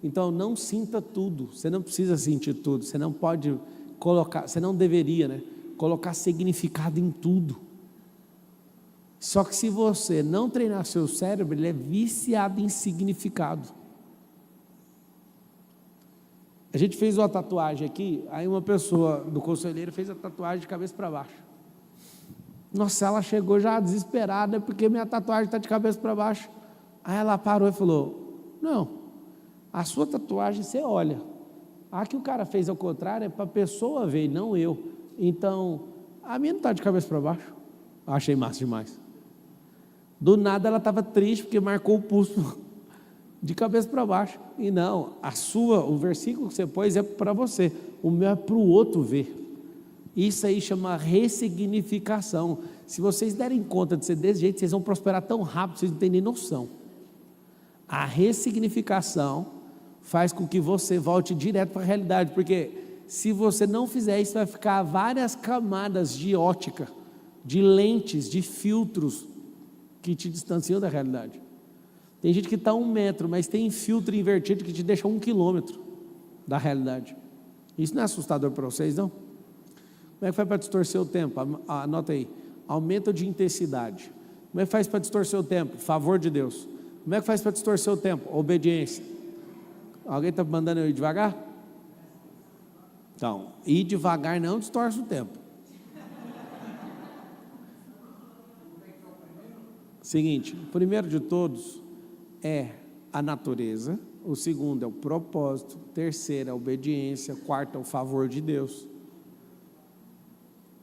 Então não sinta tudo, você não precisa sentir tudo, você não pode colocar, você não deveria, né, colocar significado em tudo. Só que se você não treinar seu cérebro, ele é viciado em significado. A gente fez uma tatuagem aqui, aí uma pessoa do conselheiro fez a tatuagem de cabeça para baixo. Nossa, ela chegou já desesperada, porque minha tatuagem está de cabeça para baixo. Aí ela parou e falou, não, a sua tatuagem você olha, a que o cara fez ao contrário é para a pessoa ver, não eu. Então, a minha não está de cabeça para baixo. Achei massa demais. Do nada ela estava triste, porque marcou o pulso de cabeça para baixo. E não, o versículo que você pôs é para você, o meu é para o outro ver. Isso aí chama ressignificação. Se vocês derem conta de ser desse jeito, vocês vão prosperar tão rápido, vocês não têm nem noção. A ressignificação faz com que você volte direto para a realidade, porque se você não fizer isso, vai ficar várias camadas de ótica, de lentes, de filtros que te distanciam da realidade. Tem gente que está a 1 metro, mas tem filtro invertido que te deixa a 1 quilômetro da realidade. Isso não é assustador para vocês, não? Como é que faz para distorcer o tempo? Anota aí, aumento de intensidade. Como é que faz para distorcer o tempo? Favor de Deus. Como é que faz para distorcer o tempo? Obediência. Alguém está mandando eu ir devagar? Então, ir devagar não distorce o tempo. Seguinte, o primeiro de todos é a natureza, o segundo é o propósito, o terceiro é a obediência, o quarto é o favor de Deus.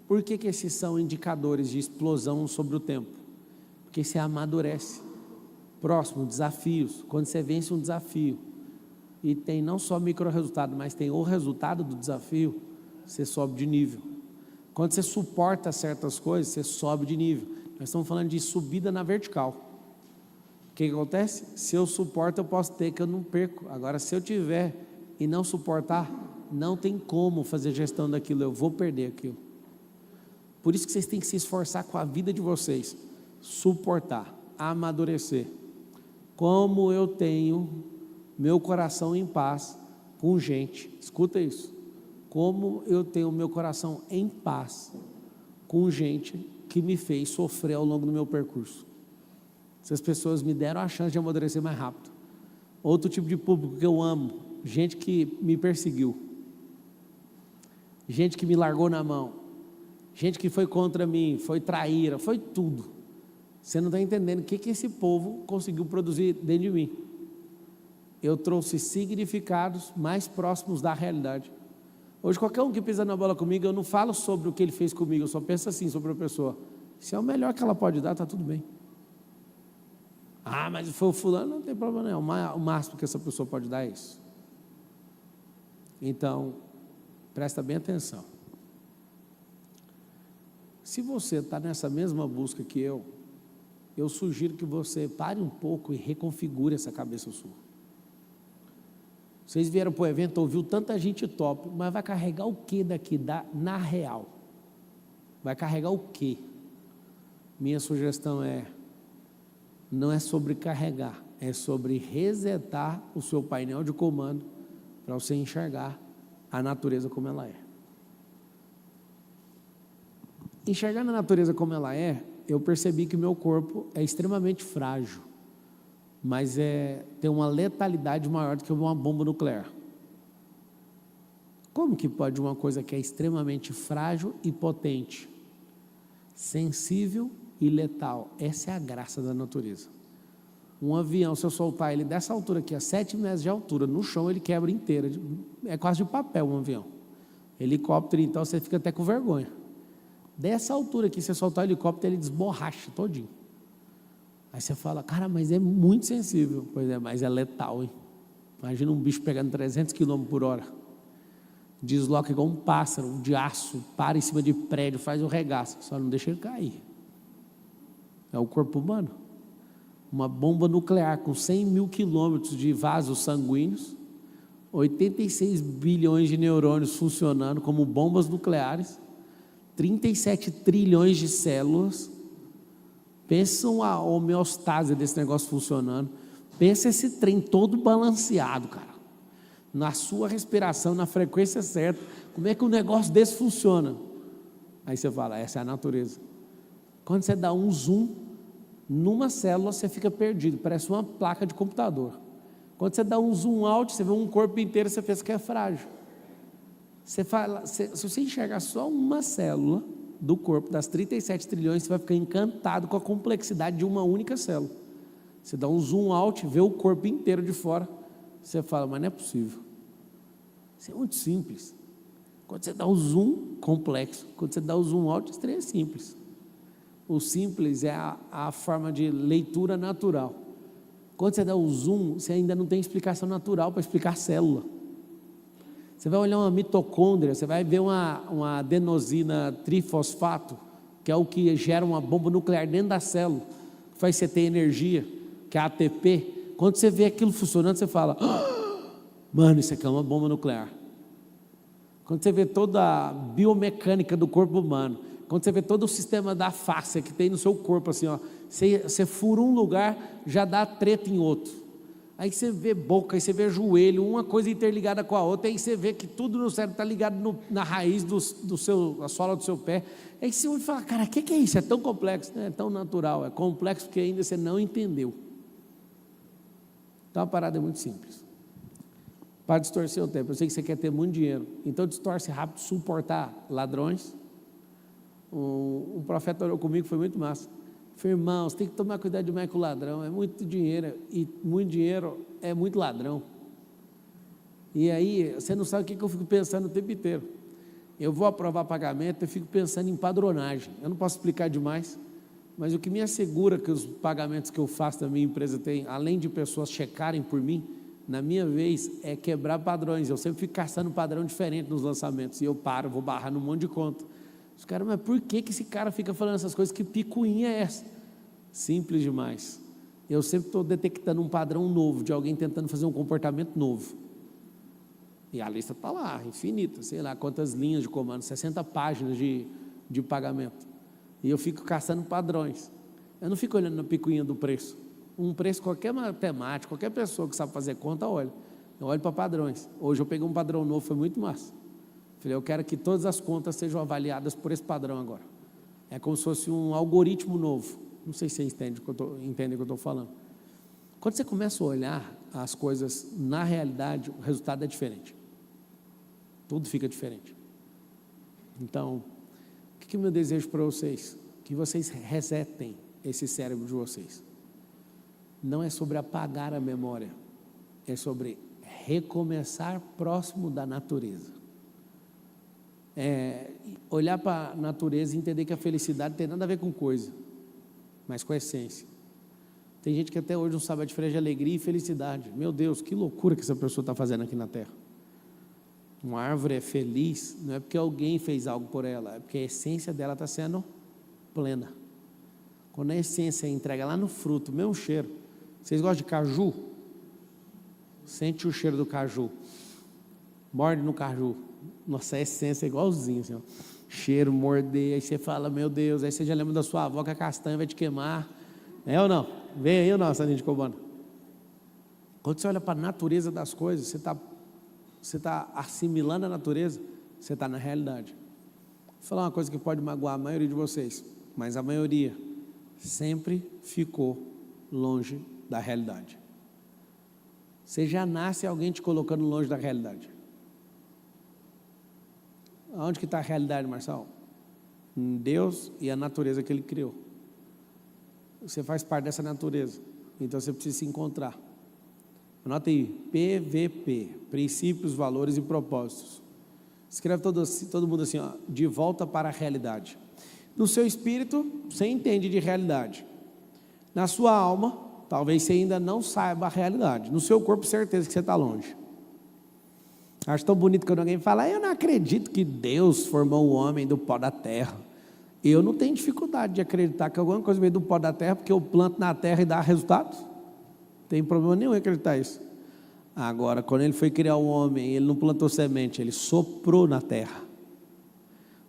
Por que esses são indicadores de explosão sobre o tempo? Porque você amadurece. Próximo, desafios. Quando você vence um desafio e tem não só micro resultado, mas tem o resultado do desafio, você sobe de nível. Quando você suporta certas coisas, você sobe de nível. Nós estamos falando de subida na vertical. O que acontece? Se eu suporto, eu posso ter, que eu não perco. Agora, se eu tiver e não suportar, não tem como fazer gestão daquilo, eu vou perder aquilo. Por isso que vocês têm que se esforçar com a vida de vocês, suportar, amadurecer. Como eu tenho meu coração em paz com gente, escuta isso, como eu tenho meu coração em paz com gente que me fez sofrer ao longo do meu percurso. Essas pessoas me deram a chance de amadurecer mais rápido. Outro tipo de público que eu amo, gente que me perseguiu, gente que me largou na mão, gente que foi contra mim, foi traíra, foi tudo. Você não está entendendo o que esse povo conseguiu produzir dentro de mim. Eu trouxe significados mais próximos da realidade. Hoje qualquer um que pisa na bola comigo, eu não falo sobre o que ele fez comigo, eu só penso assim sobre a pessoa. Se é o melhor que ela pode dar, está tudo bem. Ah, mas foi o fulano, não tem problema não, o máximo que essa pessoa pode dar é isso. Então, presta bem atenção. Se você está nessa mesma busca que eu sugiro que você pare um pouco e reconfigure essa cabeça sua. Vocês vieram para o evento, ouviu tanta gente top, mas vai carregar o que daqui na real? Vai carregar o que? Minha sugestão não é sobre carregar, é sobre resetar o seu painel de comando para você enxergar a natureza como ela é. Enxergar a natureza como ela é, eu percebi que o meu corpo é extremamente frágil. mas tem uma letalidade maior do que uma bomba nuclear. Como que pode uma coisa que é extremamente frágil e potente, sensível e letal? Essa é a graça da natureza. Um avião, se eu soltar ele dessa altura aqui, a 7 metros de altura, no chão ele quebra inteiro. É quase de papel um avião. Helicóptero, então, você fica até com vergonha. Dessa altura aqui, você soltar o helicóptero, ele desborracha todinho. Aí você fala, cara, mas é muito sensível. Pois é, mas é letal, hein? Imagina um bicho pegando 300 km por hora. Desloca igual um pássaro de aço, para em cima de prédio, faz o regaço, só não deixa ele cair. É o corpo humano. Uma bomba nuclear com 100 mil quilômetros de vasos sanguíneos, 86 bilhões de neurônios funcionando como bombas nucleares, 37 trilhões de células. Pensam a homeostase desse negócio funcionando. Pensa esse trem todo balanceado, cara. Na sua respiração, na frequência certa. Como é que um negócio desse funciona? Aí você fala, essa é a natureza. Quando você dá um zoom numa célula, você fica perdido, parece uma placa de computador. Quando você dá um zoom out, você vê um corpo inteiro, você pensa que é frágil. Se você enxergar só uma célula do corpo, das 37 trilhões, você vai ficar encantado com a complexidade de uma única célula. Você dá um zoom out, vê o corpo inteiro de fora, você fala, mas não é possível. Isso é muito simples. Quando você dá o zoom, complexo. Quando você dá o zoom out, esse trem é simples. O simples é a forma de leitura natural. Quando você dá o zoom, você ainda não tem explicação natural para explicar célula. Você vai olhar uma mitocôndria, você vai ver uma adenosina trifosfato, que é o que gera uma bomba nuclear dentro da célula, que faz você ter energia, que é a ATP. Quando você vê aquilo funcionando, você fala, mano, isso aqui é uma bomba nuclear. Quando você vê toda a biomecânica do corpo humano, quando você vê todo o sistema da face que tem no seu corpo, assim, ó, você fura um lugar, já dá treta em outro. Aí você vê boca, aí você vê joelho, uma coisa interligada com a outra, aí você vê que tudo no cérebro está ligado na raiz da sola do seu pé. Aí você olha e fala, cara, o que é isso? É tão complexo, não é tão natural, é complexo porque ainda você não entendeu. Então a parada é muito simples. Para distorcer o tempo, eu sei que você quer ter muito dinheiro, então distorce rápido, suportar ladrões. Um profeta orou comigo, foi muito massa. Falei, irmão, você tem que tomar cuidado demais com o ladrão, é muito dinheiro, e muito dinheiro é muito ladrão. E aí, você não sabe o que eu fico pensando o tempo inteiro. Eu vou aprovar pagamento, eu fico pensando em padronagem. Eu não posso explicar demais, mas o que me assegura que os pagamentos que eu faço da minha empresa tem, além de pessoas checarem por mim, na minha vez, é quebrar padrões. Eu sempre fico caçando padrão diferente nos lançamentos, e eu vou barrar num monte de conta. Os caras, mas por que esse cara fica falando essas coisas? Que picuinha é essa? Simples demais. Eu sempre estou detectando um padrão novo, de alguém tentando fazer um comportamento novo. E a lista está lá, infinita, sei lá quantas linhas de comando, 60 páginas de pagamento. E eu fico caçando padrões. Eu não fico olhando na picuinha do preço. Um preço, qualquer matemático, qualquer pessoa que sabe fazer conta, olha. Eu olho para padrões. Hoje eu peguei um padrão novo, foi muito massa. Falei, eu quero que todas as contas sejam avaliadas por esse padrão agora. É como se fosse um algoritmo novo. Não sei se você entende o que eu estou falando. Quando você começa a olhar as coisas na realidade, o resultado é diferente. Tudo fica diferente. Então, o que é o meu desejo para vocês? Que vocês resetem esse cérebro de vocês. Não é sobre apagar a memória, é sobre recomeçar próximo da natureza. Olhar para a natureza e entender que a felicidade não tem nada a ver com coisa, mas com a essência. Tem gente que até hoje não sabe a diferença de alegria e felicidade. Meu Deus, que loucura que essa pessoa está fazendo aqui na terra. Uma árvore é feliz, não é porque alguém fez algo por ela, é porque a essência dela está sendo plena. Quando a essência entrega lá no fruto, o mesmo cheiro. Vocês gostam de caju? Sente o cheiro do caju. Morde no caju. Nossa, a essência é igualzinho, assim, ó. Cheiro, morder, aí você fala, meu Deus, aí você já lembra da sua avó que a castanha vai te queimar. É ou não? Vem aí ou não, Sandinho de Cobana? Quando você olha para a natureza das coisas, você tá assimilando a natureza, você está na realidade. Vou falar uma coisa que pode magoar a maioria de vocês, mas a maioria sempre ficou longe da realidade. Você já nasce alguém te colocando longe da realidade. Onde que está a realidade, Marcelo? Em Deus e a natureza que Ele criou. Você faz parte dessa natureza, então você precisa se encontrar. Anota aí, PVP, princípios, valores e propósitos. Escreve todo mundo assim, ó, de volta para a realidade. No seu espírito, você entende de realidade. Na sua alma, talvez você ainda não saiba a realidade. No seu corpo, certeza que você está longe. Acho tão bonito quando alguém fala, eu não acredito que Deus formou o homem do pó da terra. Eu não tenho dificuldade de acreditar que alguma coisa veio do pó da terra, porque eu planto na terra e dá resultados. Não tem problema nenhum em acreditar isso. Agora, quando Ele foi criar o homem, Ele não plantou semente, Ele soprou na terra.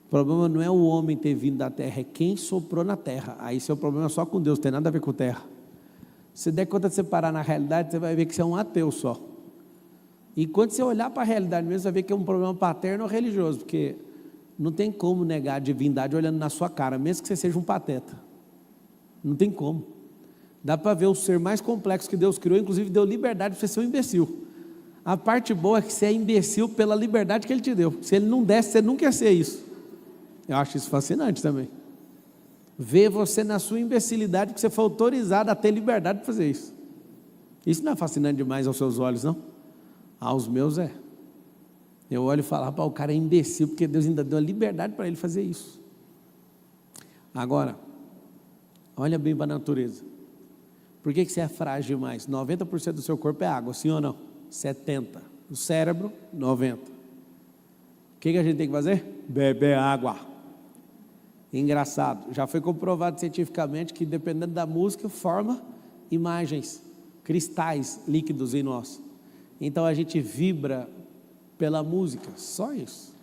O problema não é o homem ter vindo da terra, é quem soprou na terra. Aí seu problema é só com Deus, não tem nada a ver com terra. Se der conta de você parar na realidade, você vai ver que você é um ateu só. E quando você olhar para a realidade mesmo, você vai ver que é um problema paterno ou religioso, porque não tem como negar a divindade olhando na sua cara, mesmo que você seja um pateta. Não tem como. Dá para ver o ser mais complexo que Deus criou, inclusive deu liberdade para você ser um imbecil. A parte boa é que você é imbecil pela liberdade que Ele te deu. Se Ele não desse, você nunca ia ser isso. Eu acho isso fascinante também. Ver você na sua imbecilidade, porque você foi autorizado a ter liberdade para fazer isso. Isso não é fascinante demais aos seus olhos, não? Aos meus é. Eu olho e falo, o cara é imbecil, porque Deus ainda deu a liberdade para ele fazer isso. Agora, olha bem para a natureza. Por que você é frágil demais? 90% do seu corpo é água, sim ou não? 70%. O cérebro, 90%. O que a gente tem que fazer? Beber água. Engraçado, já foi comprovado cientificamente que dependendo da música, forma imagens, cristais líquidos em nós. Então a gente vibra pela música, só isso.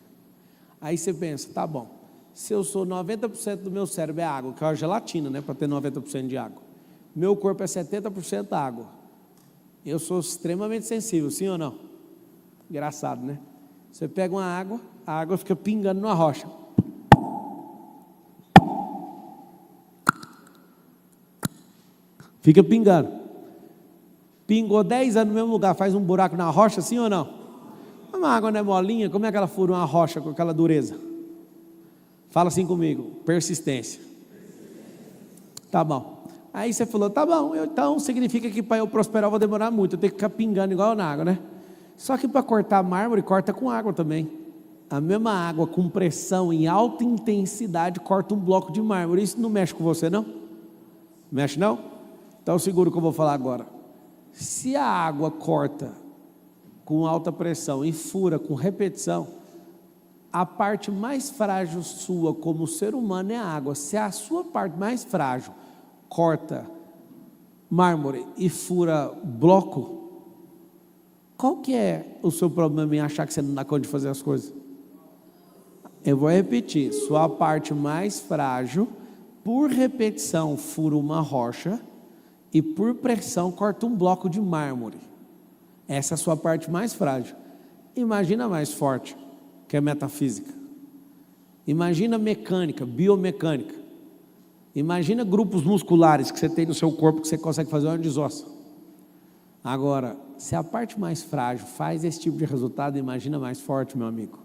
Aí você pensa, tá bom, se eu sou 90% do meu cérebro é água, que é a gelatina, né, para ter 90% de água. Meu corpo é 70% água. Eu sou extremamente sensível, sim ou não? Engraçado, né? Você pega uma água, a água fica pingando numa rocha. Fica pingando. Pingou 10 anos no mesmo lugar, faz um buraco na rocha, sim ou não? Uma água não é molinha, como é que ela fura uma rocha com aquela dureza? Fala assim comigo, persistência. Tá bom. Aí você falou, tá bom, então significa que para eu prosperar eu vou demorar muito, eu tenho que ficar pingando igual na água, né? Só que para cortar mármore, corta com água também. A mesma água com pressão em alta intensidade corta um bloco de mármore. Isso não mexe com você, não? Mexe não? Então segura o que eu vou falar agora. Se a água corta com alta pressão e fura com repetição, a parte mais frágil sua como ser humano é a água. Se a sua parte mais frágil corta mármore e fura bloco, qual que é o seu problema em achar que você não dá conta de fazer as coisas? Eu vou repetir, sua parte mais frágil, por repetição, fura uma rocha e por pressão corta um bloco de mármore. Essa é a sua parte mais frágil. Imagina a mais forte, que é metafísica. Imagina mecânica, biomecânica. Imagina grupos musculares que você tem no seu corpo que você consegue fazer uma desossa. Agora, se a parte mais frágil faz esse tipo de resultado, imagina a mais forte, meu amigo.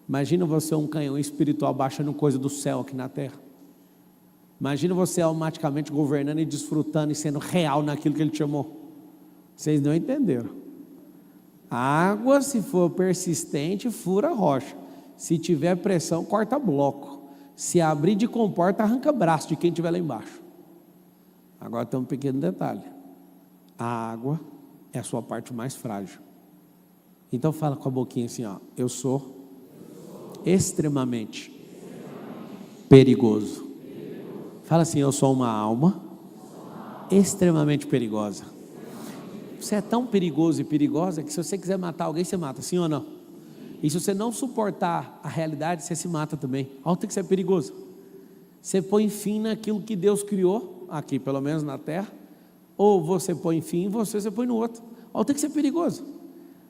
Imagina você um canhão espiritual baixando coisa do céu aqui na terra. Imagina você automaticamente governando e desfrutando e sendo real naquilo que Ele te chamou. Vocês não entenderam. A água, se for persistente, fura a rocha. Se tiver pressão, corta bloco. Se abrir de comporta, arranca braço de quem estiver lá embaixo. Agora tem um pequeno detalhe. A água é a sua parte mais frágil. Então fala com a boquinha assim, ó. Eu sou extremamente perigoso. Fala assim, eu sou uma alma extremamente perigosa. Você é tão perigoso e perigosa que se você quiser matar alguém, você mata, sim ou não? E se você não suportar a realidade, você se mata também. Olha que você é perigoso. Você põe fim naquilo que Deus criou, aqui pelo menos na terra, ou você põe fim em você põe no outro. Olha que você é perigoso.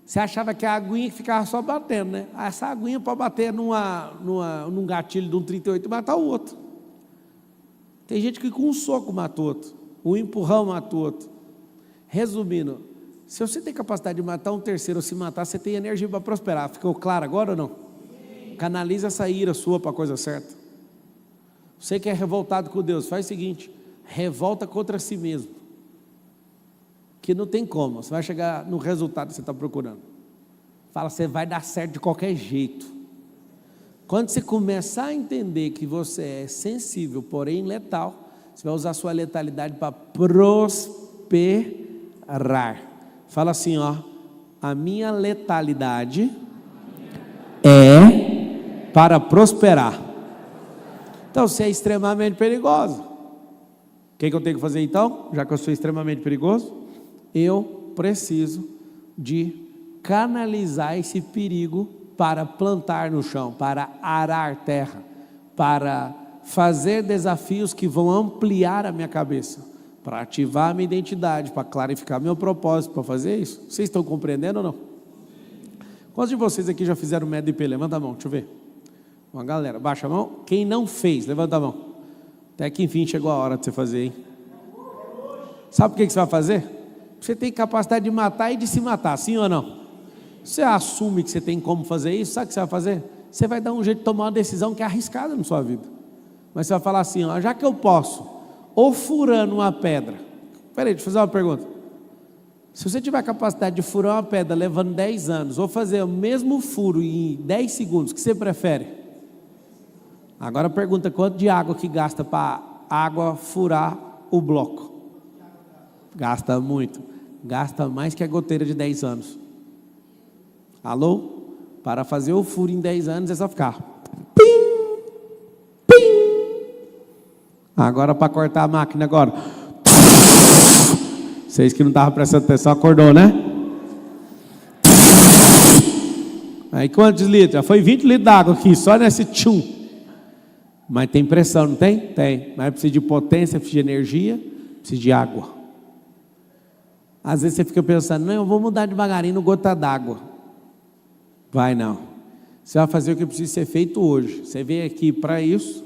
Você achava que a aguinha que ficava só batendo, né? Essa aguinha pode bater num gatilho de um 38 e matar o outro. Tem gente que com um soco mata o outro, um empurrão mata o outro. Resumindo, se você tem capacidade de matar um terceiro ou se matar, você tem energia para prosperar. Ficou claro agora ou não? Canaliza essa ira sua para a coisa certa. Você que é revoltado com Deus, faz o seguinte: revolta contra si mesmo, que não tem como, você vai chegar no resultado que você está procurando. Fala, você vai dar certo de qualquer jeito. Quando você começar a entender que você é sensível, porém letal, você vai usar a sua letalidade para prosperar. Fala assim, ó: a minha letalidade é para prosperar. Então você é extremamente perigoso. O que eu tenho que fazer então? Já que eu sou extremamente perigoso, eu preciso de canalizar esse perigo para plantar no chão, para arar terra, para fazer desafios que vão ampliar a minha cabeça, para ativar a minha identidade, para clarificar meu propósito, para fazer isso. Vocês estão compreendendo ou não? Quantos de vocês aqui já fizeram médio IP? Levanta a mão, deixa eu ver. Uma galera, baixa a mão. Quem não fez, levanta a mão. Até que enfim chegou a hora de você fazer, hein? Sabe o que você vai fazer? Você tem capacidade de matar e de se matar, sim ou não? Você assume que você tem como fazer isso, sabe o que você vai fazer? Você vai dar um jeito de tomar uma decisão que é arriscada na sua vida. Mas você vai falar assim, ó, já que eu posso, ou furando uma pedra. Peraí, deixa eu fazer uma pergunta. Se você tiver a capacidade de furar uma pedra levando 10 anos, ou fazer o mesmo furo em 10 segundos, o que você prefere? Agora pergunta, quanto de água que gasta para água furar o bloco? Gasta muito. Gasta mais que a goteira de 10 anos. Alô? Para fazer o furo em 10 anos é só ficar pim, pim. Agora para cortar a máquina agora. Vocês que não estavam prestando atenção, acordou, né? Aí quantos litros? Já foi 20 litros d'água aqui, só nesse tchum. Mas tem pressão, não tem? Tem. Mas precisa de potência, precisa de energia, precisa de água. Às vezes você fica pensando, não, eu vou mudar devagarinho no gota d'água. Vai não. Você vai fazer o que precisa ser feito hoje. Você veio aqui para isso.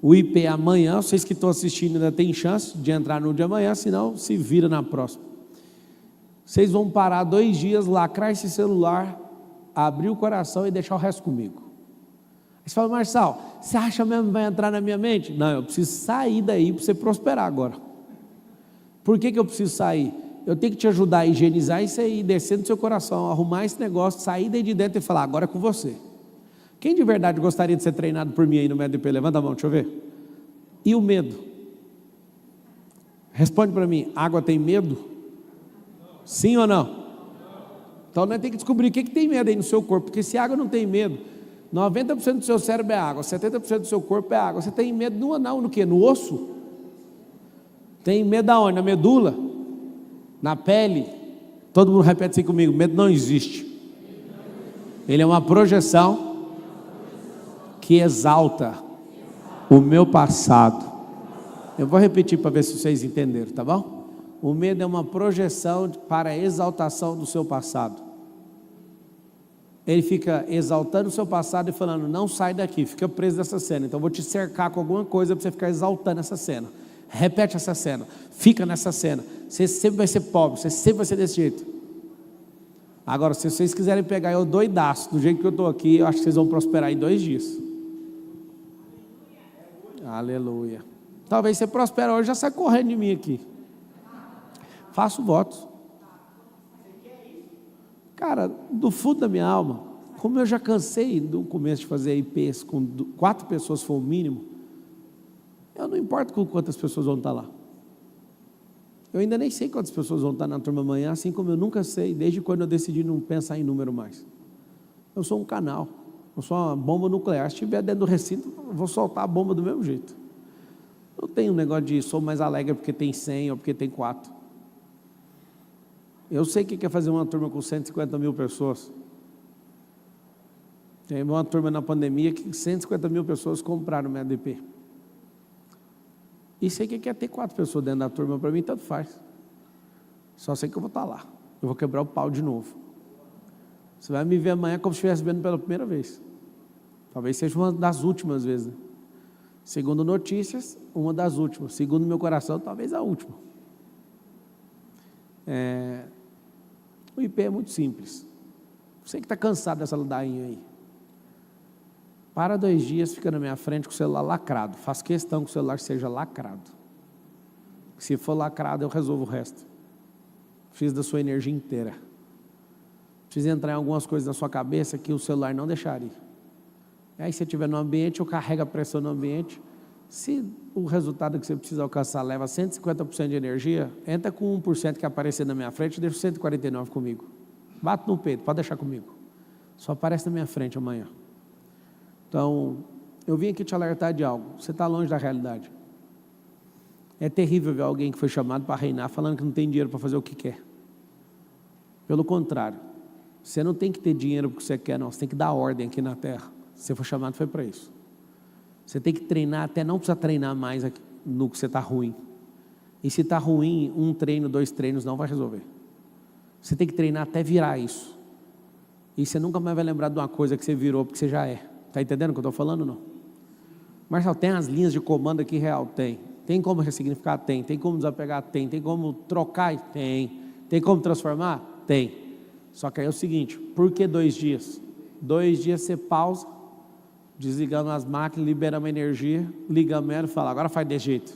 O IP amanhã, vocês que estão assistindo ainda tem chance de entrar no de amanhã, senão se vira na próxima. Vocês vão parar 2 dias, lacrar esse celular, abrir o coração e deixar o resto comigo. Aí você fala, Marçal, você acha mesmo que vai entrar na minha mente? Não, eu preciso sair daí para você prosperar agora. Por que eu preciso sair? Eu tenho que te ajudar a higienizar isso aí, descer no seu coração, arrumar esse negócio, sair daí de dentro e falar, agora é com você. Quem de verdade gostaria de ser treinado por mim aí no médio IP? Levanta a mão, deixa eu ver. E o medo? Responde para mim, água tem medo? Sim ou não? Então nós temos que descobrir o que tem medo aí no seu corpo, porque se a água não tem medo, 90% do seu cérebro é água, 70% do seu corpo é água. Você tem medo no quê? No osso? Tem medo aonde? Na medula? Na pele? Todo mundo repete assim comigo, medo não existe. Ele é uma projeção que exalta o meu passado. Eu vou repetir para ver se vocês entenderam, tá bom? O medo é uma projeção para a exaltação do seu passado. Ele fica exaltando o seu passado e falando, não sai daqui, fica preso nessa cena. Então eu vou te cercar com alguma coisa para você ficar exaltando essa cena. Repete essa cena, fica nessa cena. Você sempre vai ser pobre, você sempre vai ser desse jeito. Agora, se vocês quiserem pegar eu doidaço, do jeito que eu estou aqui, eu acho que vocês vão prosperar em 2 dias. Aleluia. Talvez você prospere hoje, já sai correndo de mim aqui. Faço votos. Cara, do fundo da minha alma, como eu já cansei do começo de fazer IPs com 4 pessoas foi o mínimo, eu não importo com quantas pessoas vão estar lá. Eu ainda nem sei quantas pessoas vão estar na turma amanhã, assim como eu nunca sei, desde quando eu decidi não pensar em número mais. Eu sou um canal, eu sou uma bomba nuclear. Se estiver dentro do recinto, eu vou soltar a bomba do mesmo jeito. Não tem um negócio de sou mais alegre porque tem 100 ou porque tem 4. Eu sei o que é fazer uma turma com 150 mil pessoas. Tem uma turma na pandemia que 150 mil pessoas compraram o meu ADP. E sei o que é ter 4 pessoas dentro da turma, para mim tanto faz. Só sei que eu vou estar lá. Eu vou quebrar o pau de novo. Você vai me ver amanhã como se estivesse vendo pela primeira vez. Talvez seja uma das últimas vezes. Né? Segundo notícias, uma das últimas. Segundo meu coração, talvez a última. O IP é muito simples. Você que está cansado dessa ladainha aí. Para 2 dias, fica na minha frente com o celular lacrado. Faço questão que o celular seja lacrado. Se for lacrado, eu resolvo o resto. Preciso da sua energia inteira. Preciso entrar em algumas coisas na sua cabeça que o celular não deixaria. Aí, se você estiver no ambiente, eu carrego a pressão no ambiente. Se o resultado que você precisa alcançar leva 150% de energia, entra com 1% que aparecer na minha frente e deixa 149% comigo. Bato no peito, pode deixar comigo. Só aparece na minha frente amanhã. Então, eu vim aqui te alertar de algo. Você está longe da realidade. É terrível ver alguém que foi chamado para reinar falando que não tem dinheiro para fazer o que quer. Pelo contrário, você não tem que ter dinheiro porque você quer, não. Você tem que dar ordem aqui na terra. Se você for chamado, foi para isso. Você tem que treinar até não precisa treinar mais no que você está ruim. E se está ruim, 1 treino, 2 treinos não vai resolver. Você tem que treinar até virar isso. E você nunca mais vai lembrar de uma coisa que você virou porque você já é. Está entendendo o que eu estou falando ou não? Marcelo, tem as linhas de comando aqui real? Tem. Tem como ressignificar? Tem. Tem como desapegar? Tem. Tem como trocar? Tem. Tem como transformar? Tem. Só que aí é o seguinte, por que 2 dias? 2 dias você pausa, desligamos as máquinas, liberamos a energia, ligamos ela e fala, agora faz desse jeito.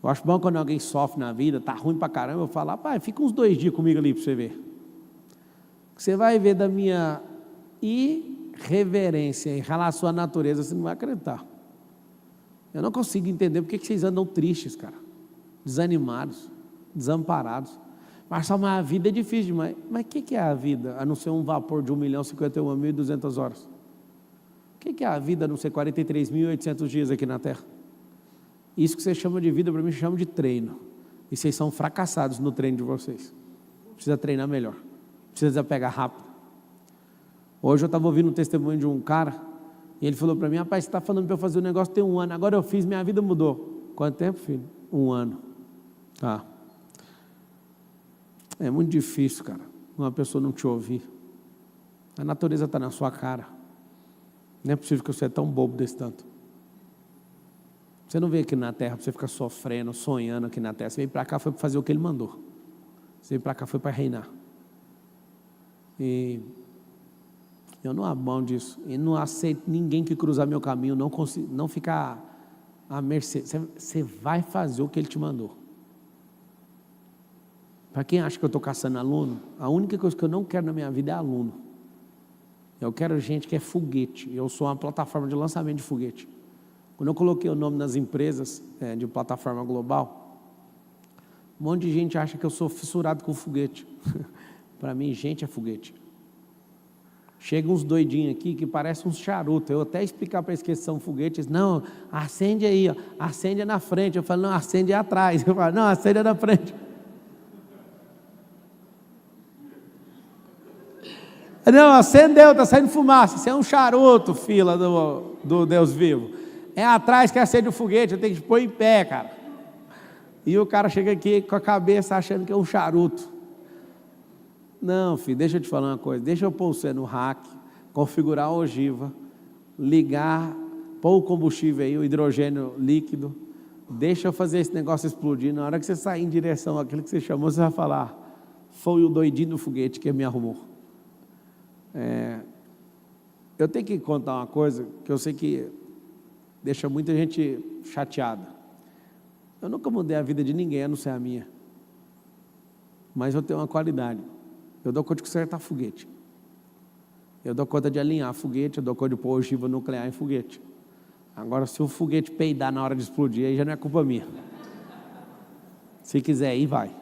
Eu acho bom quando alguém sofre na vida, tá ruim pra caramba, eu falo, pai, fica uns 2 dias comigo ali pra você ver. Você vai ver da minha irreverência em relação à natureza, você não vai acreditar. Eu não consigo entender porque que vocês andam tristes, cara, desanimados, desamparados. Marcelo, mas a vida é difícil demais. Mas o que é a vida, a não ser um vapor de 1.051.200 horas? O que é a vida, a não ser 43.800 dias aqui na Terra? Isso que você chama de vida, para mim, chama de treino. E vocês são fracassados no treino de vocês. Precisa treinar melhor. Precisa desapegar rápido. Hoje eu estava ouvindo um testemunho de um cara, e ele falou para mim, rapaz, você está falando para eu fazer um negócio tem 1 ano, agora eu fiz, minha vida mudou. Quanto tempo, filho? 1 ano. Tá. É muito difícil, cara, uma pessoa não te ouvir. A natureza está na sua cara. Não é possível que você é tão bobo desse tanto. Você não veio aqui na terra para você ficar sofrendo, sonhando aqui na terra. Você veio para cá foi para fazer o que ele mandou. Você veio para cá foi para reinar. E eu não abro mão disso. E não aceito ninguém que cruzar meu caminho, não ficar à mercê. Você vai fazer o que ele te mandou. Para quem acha que eu estou caçando aluno, a única coisa que eu não quero na minha vida é aluno. Eu quero gente que é foguete. Eu sou uma plataforma de lançamento de foguete. Quando eu coloquei o nome nas empresas de plataforma global, um monte de gente acha que eu sou fissurado com foguete. Para mim, gente é foguete. Chega uns doidinhos aqui que parecem uns charutos. Eu até explicar para eles que são foguetes. Não, acende aí, ó. Acende na frente. Eu falo, não, acende atrás. Eu falo, não, acende na frente. Não, acendeu, está saindo fumaça. Isso é um charuto, fila do Deus vivo. É atrás que acende o foguete, eu tenho que pôr em pé, cara. E o cara chega aqui com a cabeça achando que é um charuto. Não, filho, deixa eu te falar uma coisa. Deixa eu pôr você no rack, configurar a ogiva, ligar, pôr o combustível aí, o hidrogênio líquido. Deixa eu fazer esse negócio explodir. Na hora que você sair em direção àquilo que você chamou, você vai falar, foi o doidinho do foguete que me arrumou. Eu tenho que contar uma coisa que eu sei que deixa muita gente chateada. Eu nunca mudei a vida de ninguém, a não ser a minha. Mas eu tenho uma qualidade. Eu dou conta de consertar foguete. Eu dou conta de alinhar foguete, eu dou conta de pôr ogiva nuclear em foguete. Agora, se o foguete peidar na hora de explodir, aí já não é culpa minha. Se quiser ir, vai.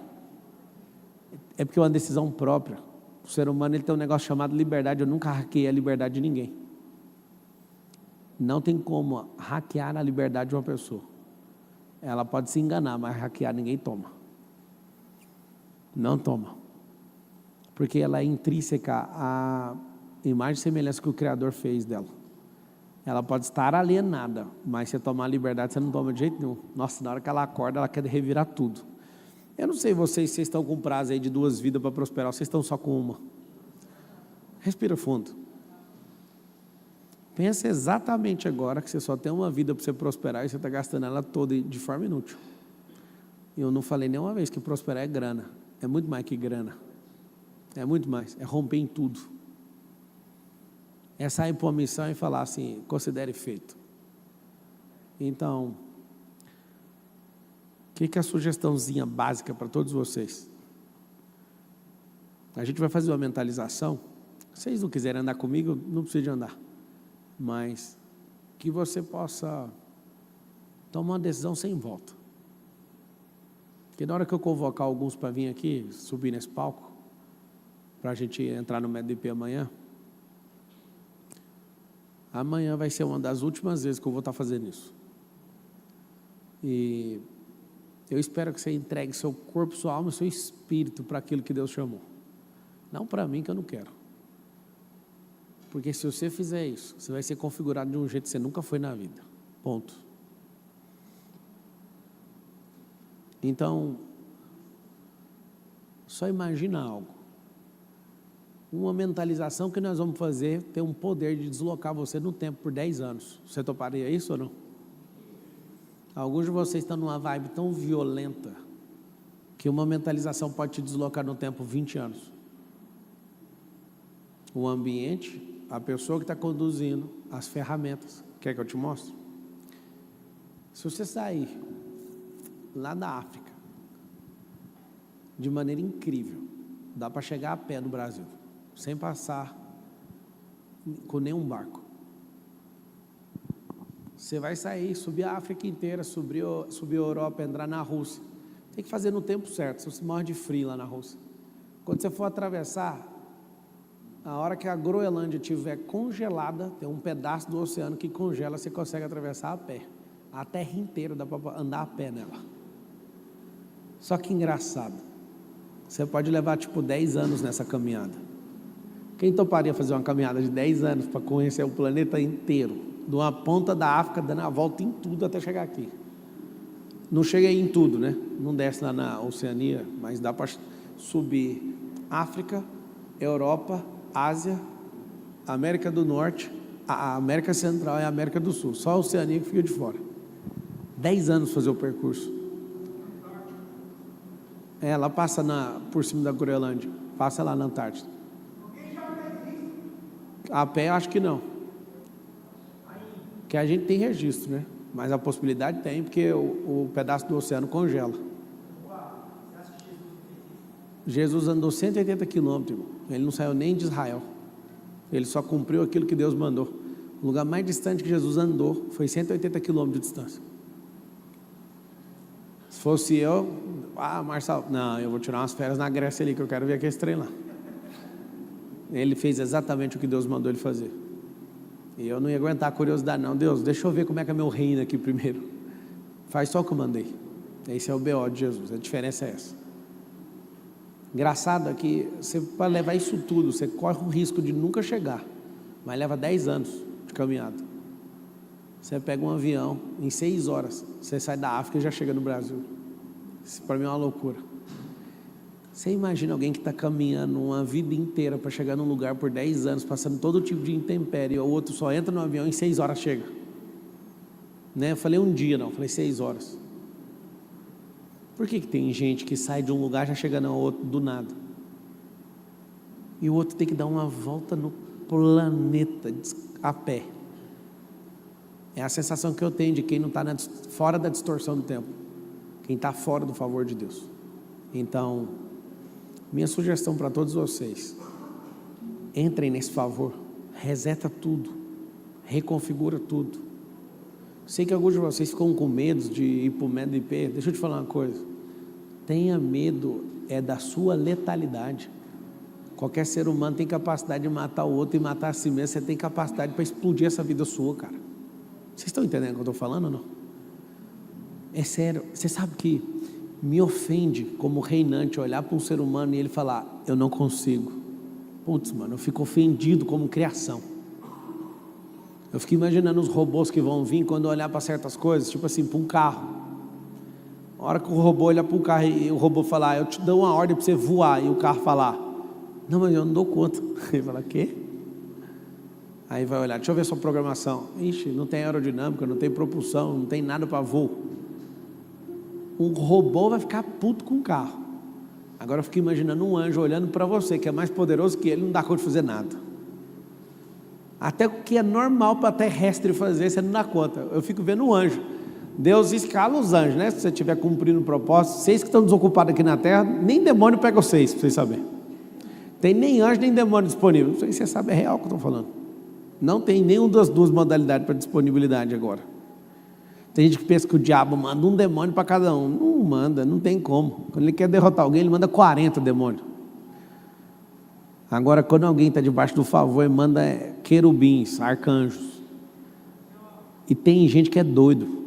É porque é uma decisão própria. O ser humano ele tem um negócio chamado liberdade. Eu nunca hackeei a liberdade de ninguém. Não tem como hackear a liberdade de uma pessoa. Ela pode se enganar, mas hackear ninguém toma. Não toma. Porque ela é intrínseca à imagem e semelhança que o Criador fez dela. Ela pode estar alienada, mas se tomar a liberdade, você não toma de jeito nenhum. Nossa, na hora que ela acorda, ela quer revirar tudo. Eu não sei vocês estão com prazo aí de 2 vidas para prosperar, vocês estão só com uma. Respira fundo. Pensa exatamente agora que você só tem uma vida para você prosperar e você está gastando ela toda de forma inútil. Eu não falei nenhuma vez que prosperar é grana. É muito mais que grana. É muito mais. É romper em tudo. É sair para uma missão e falar assim, considere feito. Então, o que é a sugestãozinha básica para todos vocês? A gente vai fazer uma mentalização. Se vocês não quiserem andar comigo, não precisa de andar. Mas que você possa tomar uma decisão sem volta. Porque na hora que eu convocar alguns para vir aqui, subir nesse palco, para a gente entrar no MEDP amanhã vai ser uma das últimas vezes que eu vou estar fazendo isso. E eu espero que você entregue seu corpo, sua alma e seu espírito para aquilo que Deus chamou. Não para mim, que eu não quero. Porque se você fizer isso, você vai ser configurado de um jeito que você nunca foi na vida. Ponto. Então, só imagina algo. Uma mentalização que nós vamos fazer tem um poder de deslocar você no tempo por 10 anos. Você toparia isso ou não? Alguns de vocês estão numa vibe tão violenta que uma mentalização pode te deslocar no tempo 20 anos. O ambiente, a pessoa que está conduzindo, as ferramentas. Quer que eu te mostre? Se você sair lá da África, de maneira incrível, dá para chegar a pé no Brasil, sem passar com nenhum barco. Você vai sair, subir a África inteira, subir a Europa, entrar na Rússia. Tem que fazer no tempo certo, senão você morre de frio lá na Rússia. Quando você for atravessar, a hora que a Groenlândia estiver congelada, tem um pedaço do oceano que congela, você consegue atravessar a pé. A terra inteira dá para andar a pé nela. Só que engraçado, você pode levar tipo 10 anos nessa caminhada. Quem toparia fazer uma caminhada de 10 anos para conhecer o planeta inteiro, de uma ponta da África, dando a volta em tudo até chegar aqui? Não chega aí em tudo, né? Não desce lá na Oceania, mas dá para subir África, Europa, Ásia, América do Norte, a América Central e a América do Sul. Só a Oceania que fica de fora. 10 anos fazer o percurso. Ela passa por cima da Groenlândia, passa lá na Antártida. A pé acho que não. Que a gente tem registro, né? Mas a possibilidade tem, porque o pedaço do oceano congela. Jesus andou 180 quilômetros, irmão. Ele não saiu nem de Israel. Ele só cumpriu aquilo que Deus mandou. O lugar mais distante que Jesus andou foi 180 quilômetros de distância. Se fosse eu, Marcelo, não, eu vou tirar umas férias na Grécia ali, que eu quero ver aquele trem lá. Ele fez exatamente o que Deus mandou ele fazer. E eu não ia aguentar a curiosidade, não. Deus, deixa eu ver como é que é meu reino aqui primeiro. Faz só o que eu mandei. Esse é o BO de Jesus, a diferença é essa. Engraçado é que você, para levar isso tudo, você corre o risco de nunca chegar, mas leva 10 anos de caminhada. Você pega um avião, em 6 horas, você sai da África e já chega no Brasil. Isso para mim é uma loucura. Você imagina alguém que está caminhando uma vida inteira para chegar num lugar por 10 anos, passando todo tipo de intempérie, e o outro só entra no avião e em 6 horas chega. Né? Eu falei um dia, não, eu falei 6 horas. Por que tem gente que sai de um lugar já chega no outro do nada? E o outro tem que dar uma volta no planeta a pé. É a sensação que eu tenho de quem não está fora da distorção do tempo, quem está fora do favor de Deus. Então, minha sugestão para todos vocês: entrem nesse favor, reseta tudo, reconfigura tudo. Sei que alguns de vocês ficam com medo de ir para o MEDP. Deixa eu te falar uma coisa: tenha medo da sua letalidade. Qualquer ser humano tem capacidade de matar o outro e matar a si mesmo. Você tem capacidade para explodir essa vida sua, cara. Vocês estão entendendo o que eu estou falando ou não? É sério. Você sabe que me ofende como reinante olhar para um ser humano e ele falar: eu não consigo. Putz, mano, eu fico ofendido como criação. Eu fico imaginando os robôs que vão vir quando eu olhar para certas coisas, tipo assim, para um carro. A hora que o robô olha para o carro e o robô falar: eu te dou uma ordem para você voar, e o carro falar: não, mas eu não dou conta. Ele fala: quê? Aí vai olhar: deixa eu ver sua programação. Ixi, não tem aerodinâmica, não tem propulsão, não tem nada para voo. Um robô vai ficar puto com o carro. Agora eu fico imaginando um anjo olhando para você, que é mais poderoso que ele, não dá conta de fazer nada. Até o que é normal para terrestre fazer, você não dá conta. Eu fico vendo um anjo. Deus escala os anjos, né? Se você estiver cumprindo o propósito, vocês que estão desocupados aqui na terra, nem demônio pega vocês, para vocês saberem. Tem nem anjo, nem demônio disponível. Não sei se você sabe, é real o que eu estou falando. Não tem nenhuma das duas modalidades para disponibilidade agora. Tem gente que pensa que o diabo manda um demônio para cada um. Não manda, não tem como. Quando ele quer derrotar alguém, ele manda 40 demônios. Agora, quando alguém está debaixo do favor, ele manda querubins, arcanjos. E tem gente que é doido.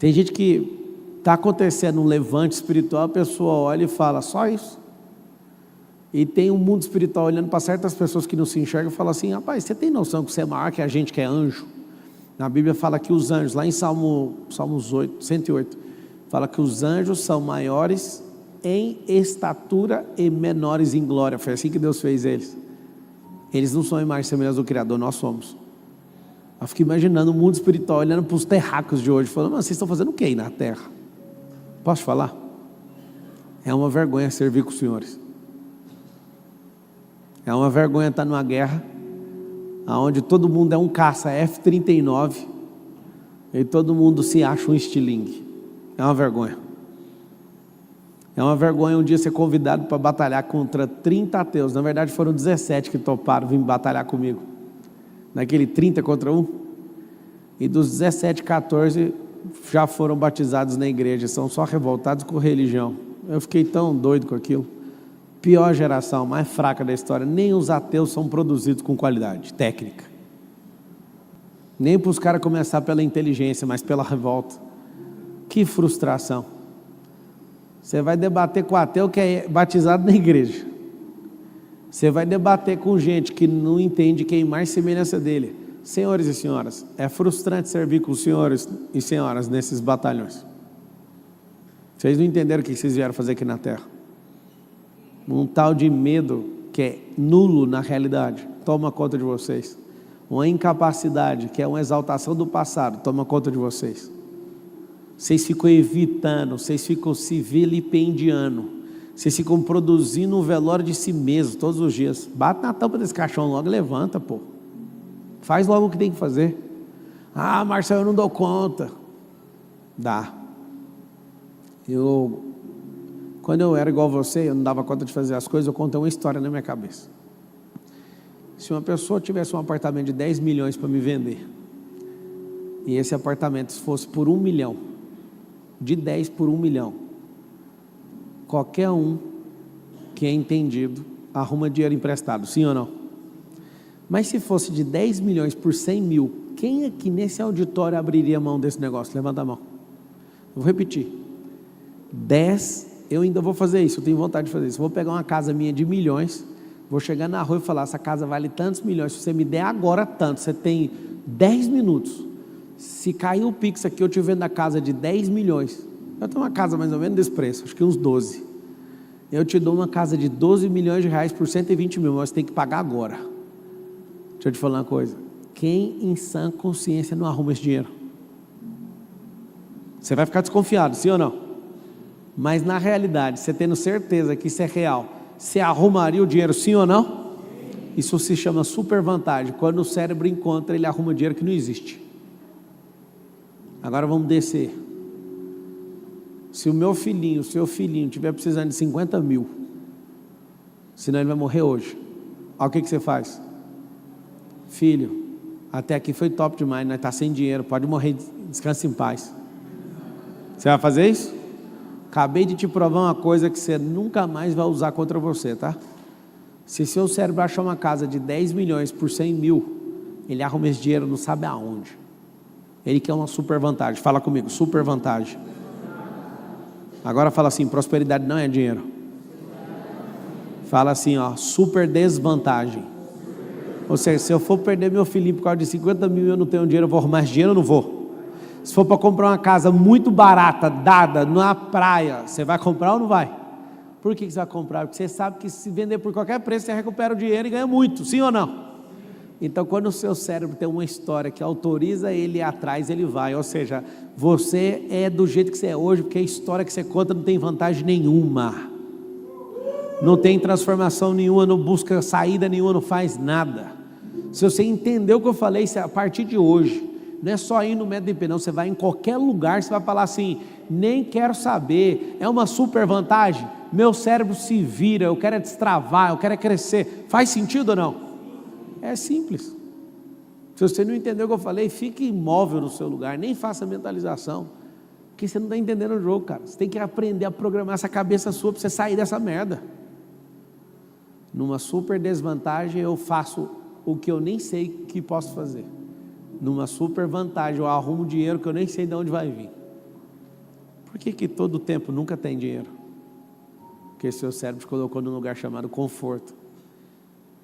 Tem gente que está acontecendo um levante espiritual, a pessoa olha e fala, só isso. E tem um mundo espiritual olhando para certas pessoas que não se enxergam e fala assim, rapaz, você tem noção que você é maior que a gente que é anjo? Na Bíblia fala que os anjos, lá em Salmos 8, 108, fala que os anjos são maiores em estatura e menores em glória. Foi assim que Deus fez eles. Eles não são imagens semelhantes do Criador, nós somos. Eu fico imaginando o mundo espiritual olhando para os terráqueos de hoje, falando, mas vocês estão fazendo o que aí na terra? Posso falar? É uma vergonha servir com os senhores. É uma vergonha estar numa guerra onde todo mundo é um caça F-39 e todo mundo se acha um estilingue. É uma vergonha. É uma vergonha um dia ser convidado para batalhar contra 30 ateus. Na verdade foram 17 que toparam vir batalhar comigo. Naquele 30 contra 1. E dos 17, 14 já foram batizados na igreja. São só revoltados com religião. Eu fiquei tão doido com aquilo. Pior geração, mais fraca da história. Nem os ateus são produzidos com qualidade técnica. Nem para os caras começar pela inteligência, mas pela revolta. Que frustração. Você vai debater com ateu que é batizado na igreja. Você vai debater com gente que não entende quem mais semelhança dele. Senhores e senhoras, é frustrante servir com os senhores e senhoras nesses batalhões. Vocês não entenderam o que vocês vieram fazer aqui na terra. Um tal de medo que é nulo na realidade, toma conta de vocês. Uma incapacidade que é uma exaltação do passado, toma conta de vocês. Vocês ficam evitando, vocês ficam se vilipendiando, vocês ficam produzindo um velório de si mesmo todos os dias. Bate na tampa desse caixão logo, levanta, pô. Faz logo o que tem que fazer. Ah, Marcelo, eu não dou conta. Dá. Quando eu era igual você, eu não dava conta de fazer as coisas, eu contei uma história na minha cabeça. Se uma pessoa tivesse um apartamento de 10 milhões para me vender, e esse apartamento fosse por 1 milhão, de 10 por 1 milhão, qualquer um que é entendido arruma dinheiro emprestado, sim ou não? Mas se fosse de 10 milhões por 100 mil, quem aqui nesse auditório abriria a mão desse negócio? Levanta a mão. Eu vou repetir. 10, eu ainda vou fazer isso, eu tenho vontade de fazer isso. Vou pegar uma casa minha de milhões, vou chegar na rua e falar, essa casa vale tantos milhões, se você me der agora tanto, você tem 10 minutos. Se cair o Pix aqui, eu te vendo a casa de 10 milhões. Eu tenho uma casa mais ou menos desse preço, acho que uns 12. Eu te dou uma casa de 12 milhões de reais por 120 mil, mas você tem que pagar agora. Deixa eu te falar uma coisa. Quem em sã consciência não arruma esse dinheiro? Você vai ficar desconfiado, sim ou não? Mas na realidade, você tendo certeza que isso é real, você arrumaria o dinheiro, sim ou não? Isso se chama supervantagem. Quando o cérebro encontra, ele arruma dinheiro que não existe. Agora vamos descer. Se o meu filhinho, o seu filhinho estiver precisando de 50 mil, senão ele vai morrer hoje, olha o que você faz. Filho, até aqui foi top demais, nós estamos sem dinheiro, pode morrer, descanse em paz. Você vai fazer isso? Acabei de te provar uma coisa que você nunca mais vai usar contra você, tá? Se seu cérebro achar uma casa de 10 milhões por 100 mil, ele arruma esse dinheiro não sabe aonde. Ele quer uma super vantagem. Fala comigo, super vantagem. Agora fala assim, prosperidade não é dinheiro. Fala assim, ó, super desvantagem. Ou seja, se eu for perder meu filhinho por causa de 50 mil e eu não tenho dinheiro, eu vou arrumar esse dinheiro ou não vou? Se for para comprar uma casa muito barata, dada, na praia, você vai comprar ou não vai? Por que você vai comprar? Porque você sabe que se vender por qualquer preço, você recupera o dinheiro e ganha muito, sim ou não? Então, quando o seu cérebro tem uma história que autoriza ele ir atrás, ele vai. Ou seja, você é do jeito que você é hoje, porque a história que você conta não tem vantagem nenhuma, não tem transformação nenhuma, não busca saída nenhuma, não faz nada. Se você entendeu o que eu falei, a partir de hoje, não é só ir no método IP, não, você vai em qualquer lugar, você vai falar assim: nem quero saber, é uma super vantagem, meu cérebro se vira, eu quero destravar, eu quero crescer. Faz sentido ou não? É simples. Se você não entendeu o que eu falei, fique imóvel no seu lugar, nem faça mentalização, porque você não está entendendo o jogo, cara. Você tem que aprender a programar essa cabeça sua para você sair dessa merda. Numa super desvantagem eu faço o que eu nem sei que posso fazer. Numa super vantagem eu arrumo dinheiro que eu nem sei de onde vai vir. Por que todo tempo nunca tem dinheiro? Porque seu cérebro te colocou num lugar chamado conforto.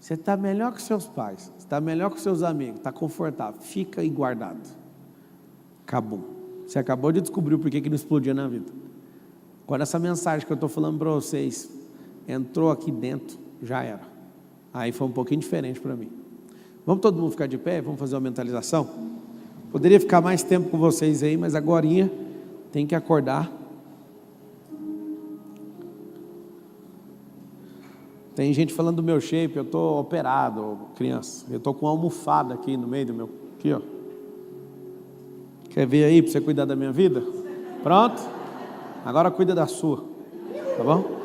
Você está melhor que seus pais, você está melhor que seus amigos, está confortável, fica aí guardado. Acabou. Você acabou de descobrir o porquê que não explodia na vida. Quando essa mensagem que eu estou falando para vocês entrou aqui dentro, já era. Aí foi um pouquinho diferente para mim. Vamos todo mundo ficar de pé? Vamos fazer uma mentalização? Poderia ficar mais tempo com vocês aí, mas agorinha tem que acordar. Tem gente falando do meu shape, eu estou operado, criança. Eu estou com uma almofada aqui no meio do meu... Aqui, ó. Quer ver aí para você cuidar da minha vida? Pronto? Agora cuida da sua. Tá bom?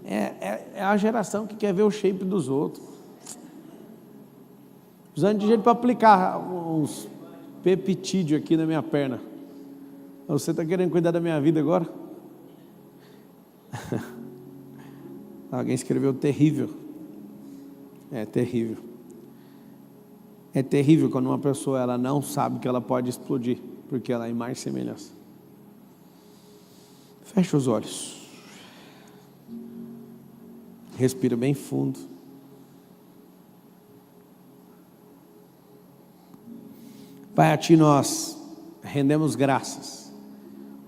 É a geração que quer ver o shape dos outros. Usando de jeito para aplicar uns peptídeos aqui na minha perna. Você está querendo cuidar da minha vida agora? Alguém escreveu terrível. É terrível. É terrível quando uma pessoa ela não sabe que ela pode explodir, porque ela é imagem e semelhança. Fecha os olhos. Respira bem fundo. Pai, a Ti nós rendemos graças,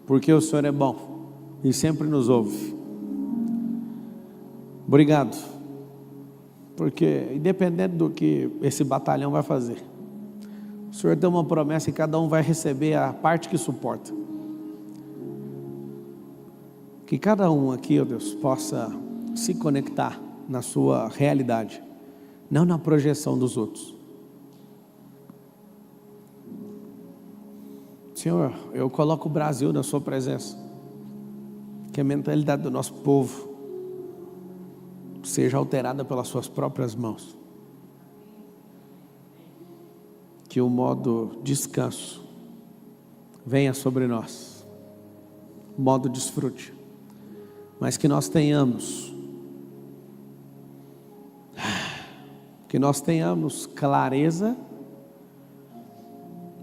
porque o Senhor é bom e sempre nos ouve. Obrigado, porque independente do que esse batalhão vai fazer, o Senhor tem uma promessa e cada um vai receber a parte que suporta. Que cada um aqui, ó Deus, possa se conectar na sua realidade, não na projeção dos outros. Senhor, eu coloco o Brasil na sua presença, que a mentalidade do nosso povo seja alterada pelas suas próprias mãos, que o modo descanso venha sobre nós, o modo desfrute, mas que nós tenhamos clareza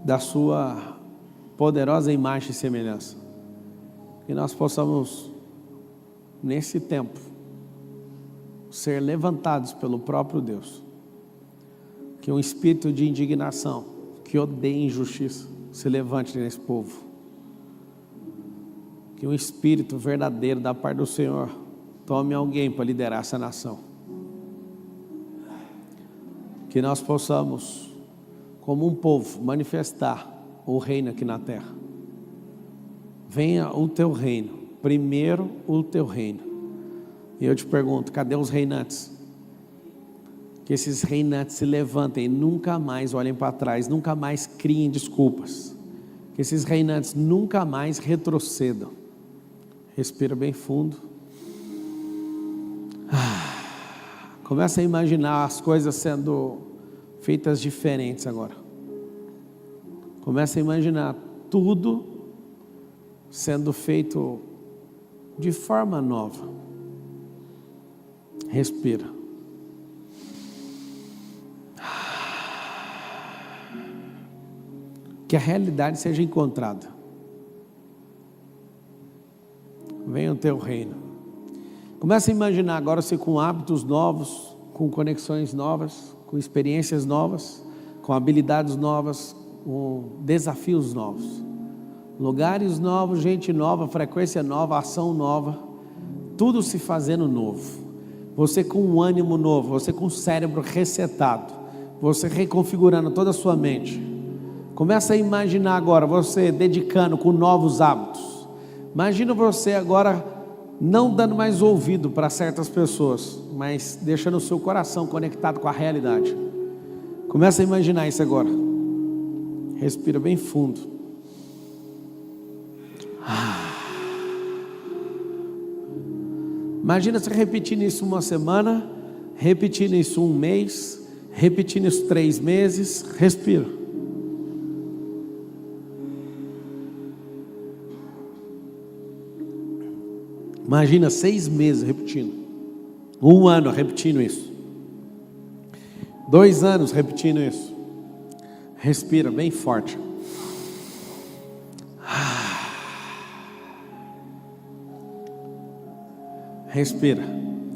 da sua poderosa imagem e semelhança, que nós possamos nesse tempo ser levantados pelo próprio Deus, que um espírito de indignação, que odeia injustiça, se levante nesse povo, que um espírito verdadeiro da parte do Senhor tome alguém para liderar essa nação, que nós possamos, como um povo, manifestar o reino aqui na terra. Venha o teu reino, primeiro o teu reino. E eu te pergunto, cadê os reinantes? Que esses reinantes se levantem e nunca mais olhem para trás, nunca mais criem desculpas. Que esses reinantes nunca mais retrocedam. Respira bem fundo. Começa a imaginar as coisas sendo feitas diferentes agora. Começa a imaginar tudo sendo feito de forma nova. Respira. Que a realidade seja encontrada. Venha o teu reino. Começa a imaginar agora você com hábitos novos, com conexões novas, com experiências novas, com habilidades novas, com desafios novos, lugares novos, gente nova, frequência nova, ação nova, tudo se fazendo novo. você com um ânimo novo, você com o cérebro resetado, você reconfigurando toda a sua mente. Começa a imaginar agora você dedicando com novos hábitos. Imagina você agora não dando mais ouvido para certas pessoas, mas deixando o seu coração conectado com a realidade. Começa a imaginar isso agora. Respira bem fundo. Imagina você repetindo isso uma semana, repetindo isso um mês, repetindo isso 3 meses. Respira. Imagina 6 meses repetindo, 1 ano repetindo isso, 2 anos repetindo isso. Respira bem forte. Respira.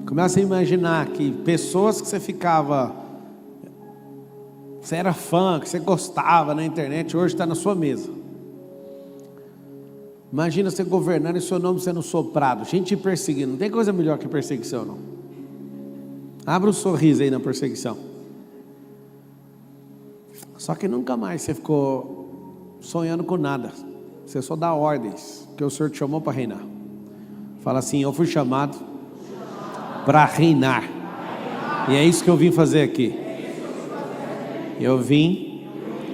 Começa a imaginar que pessoas que você era fã, que você gostava na internet, hoje está na sua mesa. Imagina você governando e seu nome sendo soprado, gente te perseguindo. Não tem coisa melhor que perseguição, não. Abra um sorriso aí na perseguição. Só que nunca mais você ficou sonhando com nada. Você só dá ordens, porque o Senhor te chamou para reinar. Fala assim: eu fui chamado para reinar. E é isso que eu vim fazer aqui. Eu vim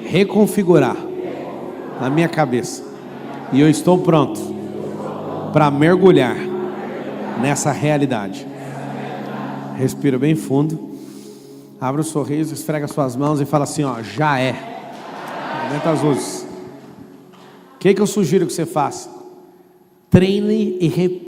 reconfigurar na minha cabeça. E eu estou pronto para mergulhar nessa realidade. Respira bem fundo. Abre o sorriso, esfrega suas mãos e fala assim: ó, já é. Aumenta as luzes. O que eu sugiro que você faça? Treine e repita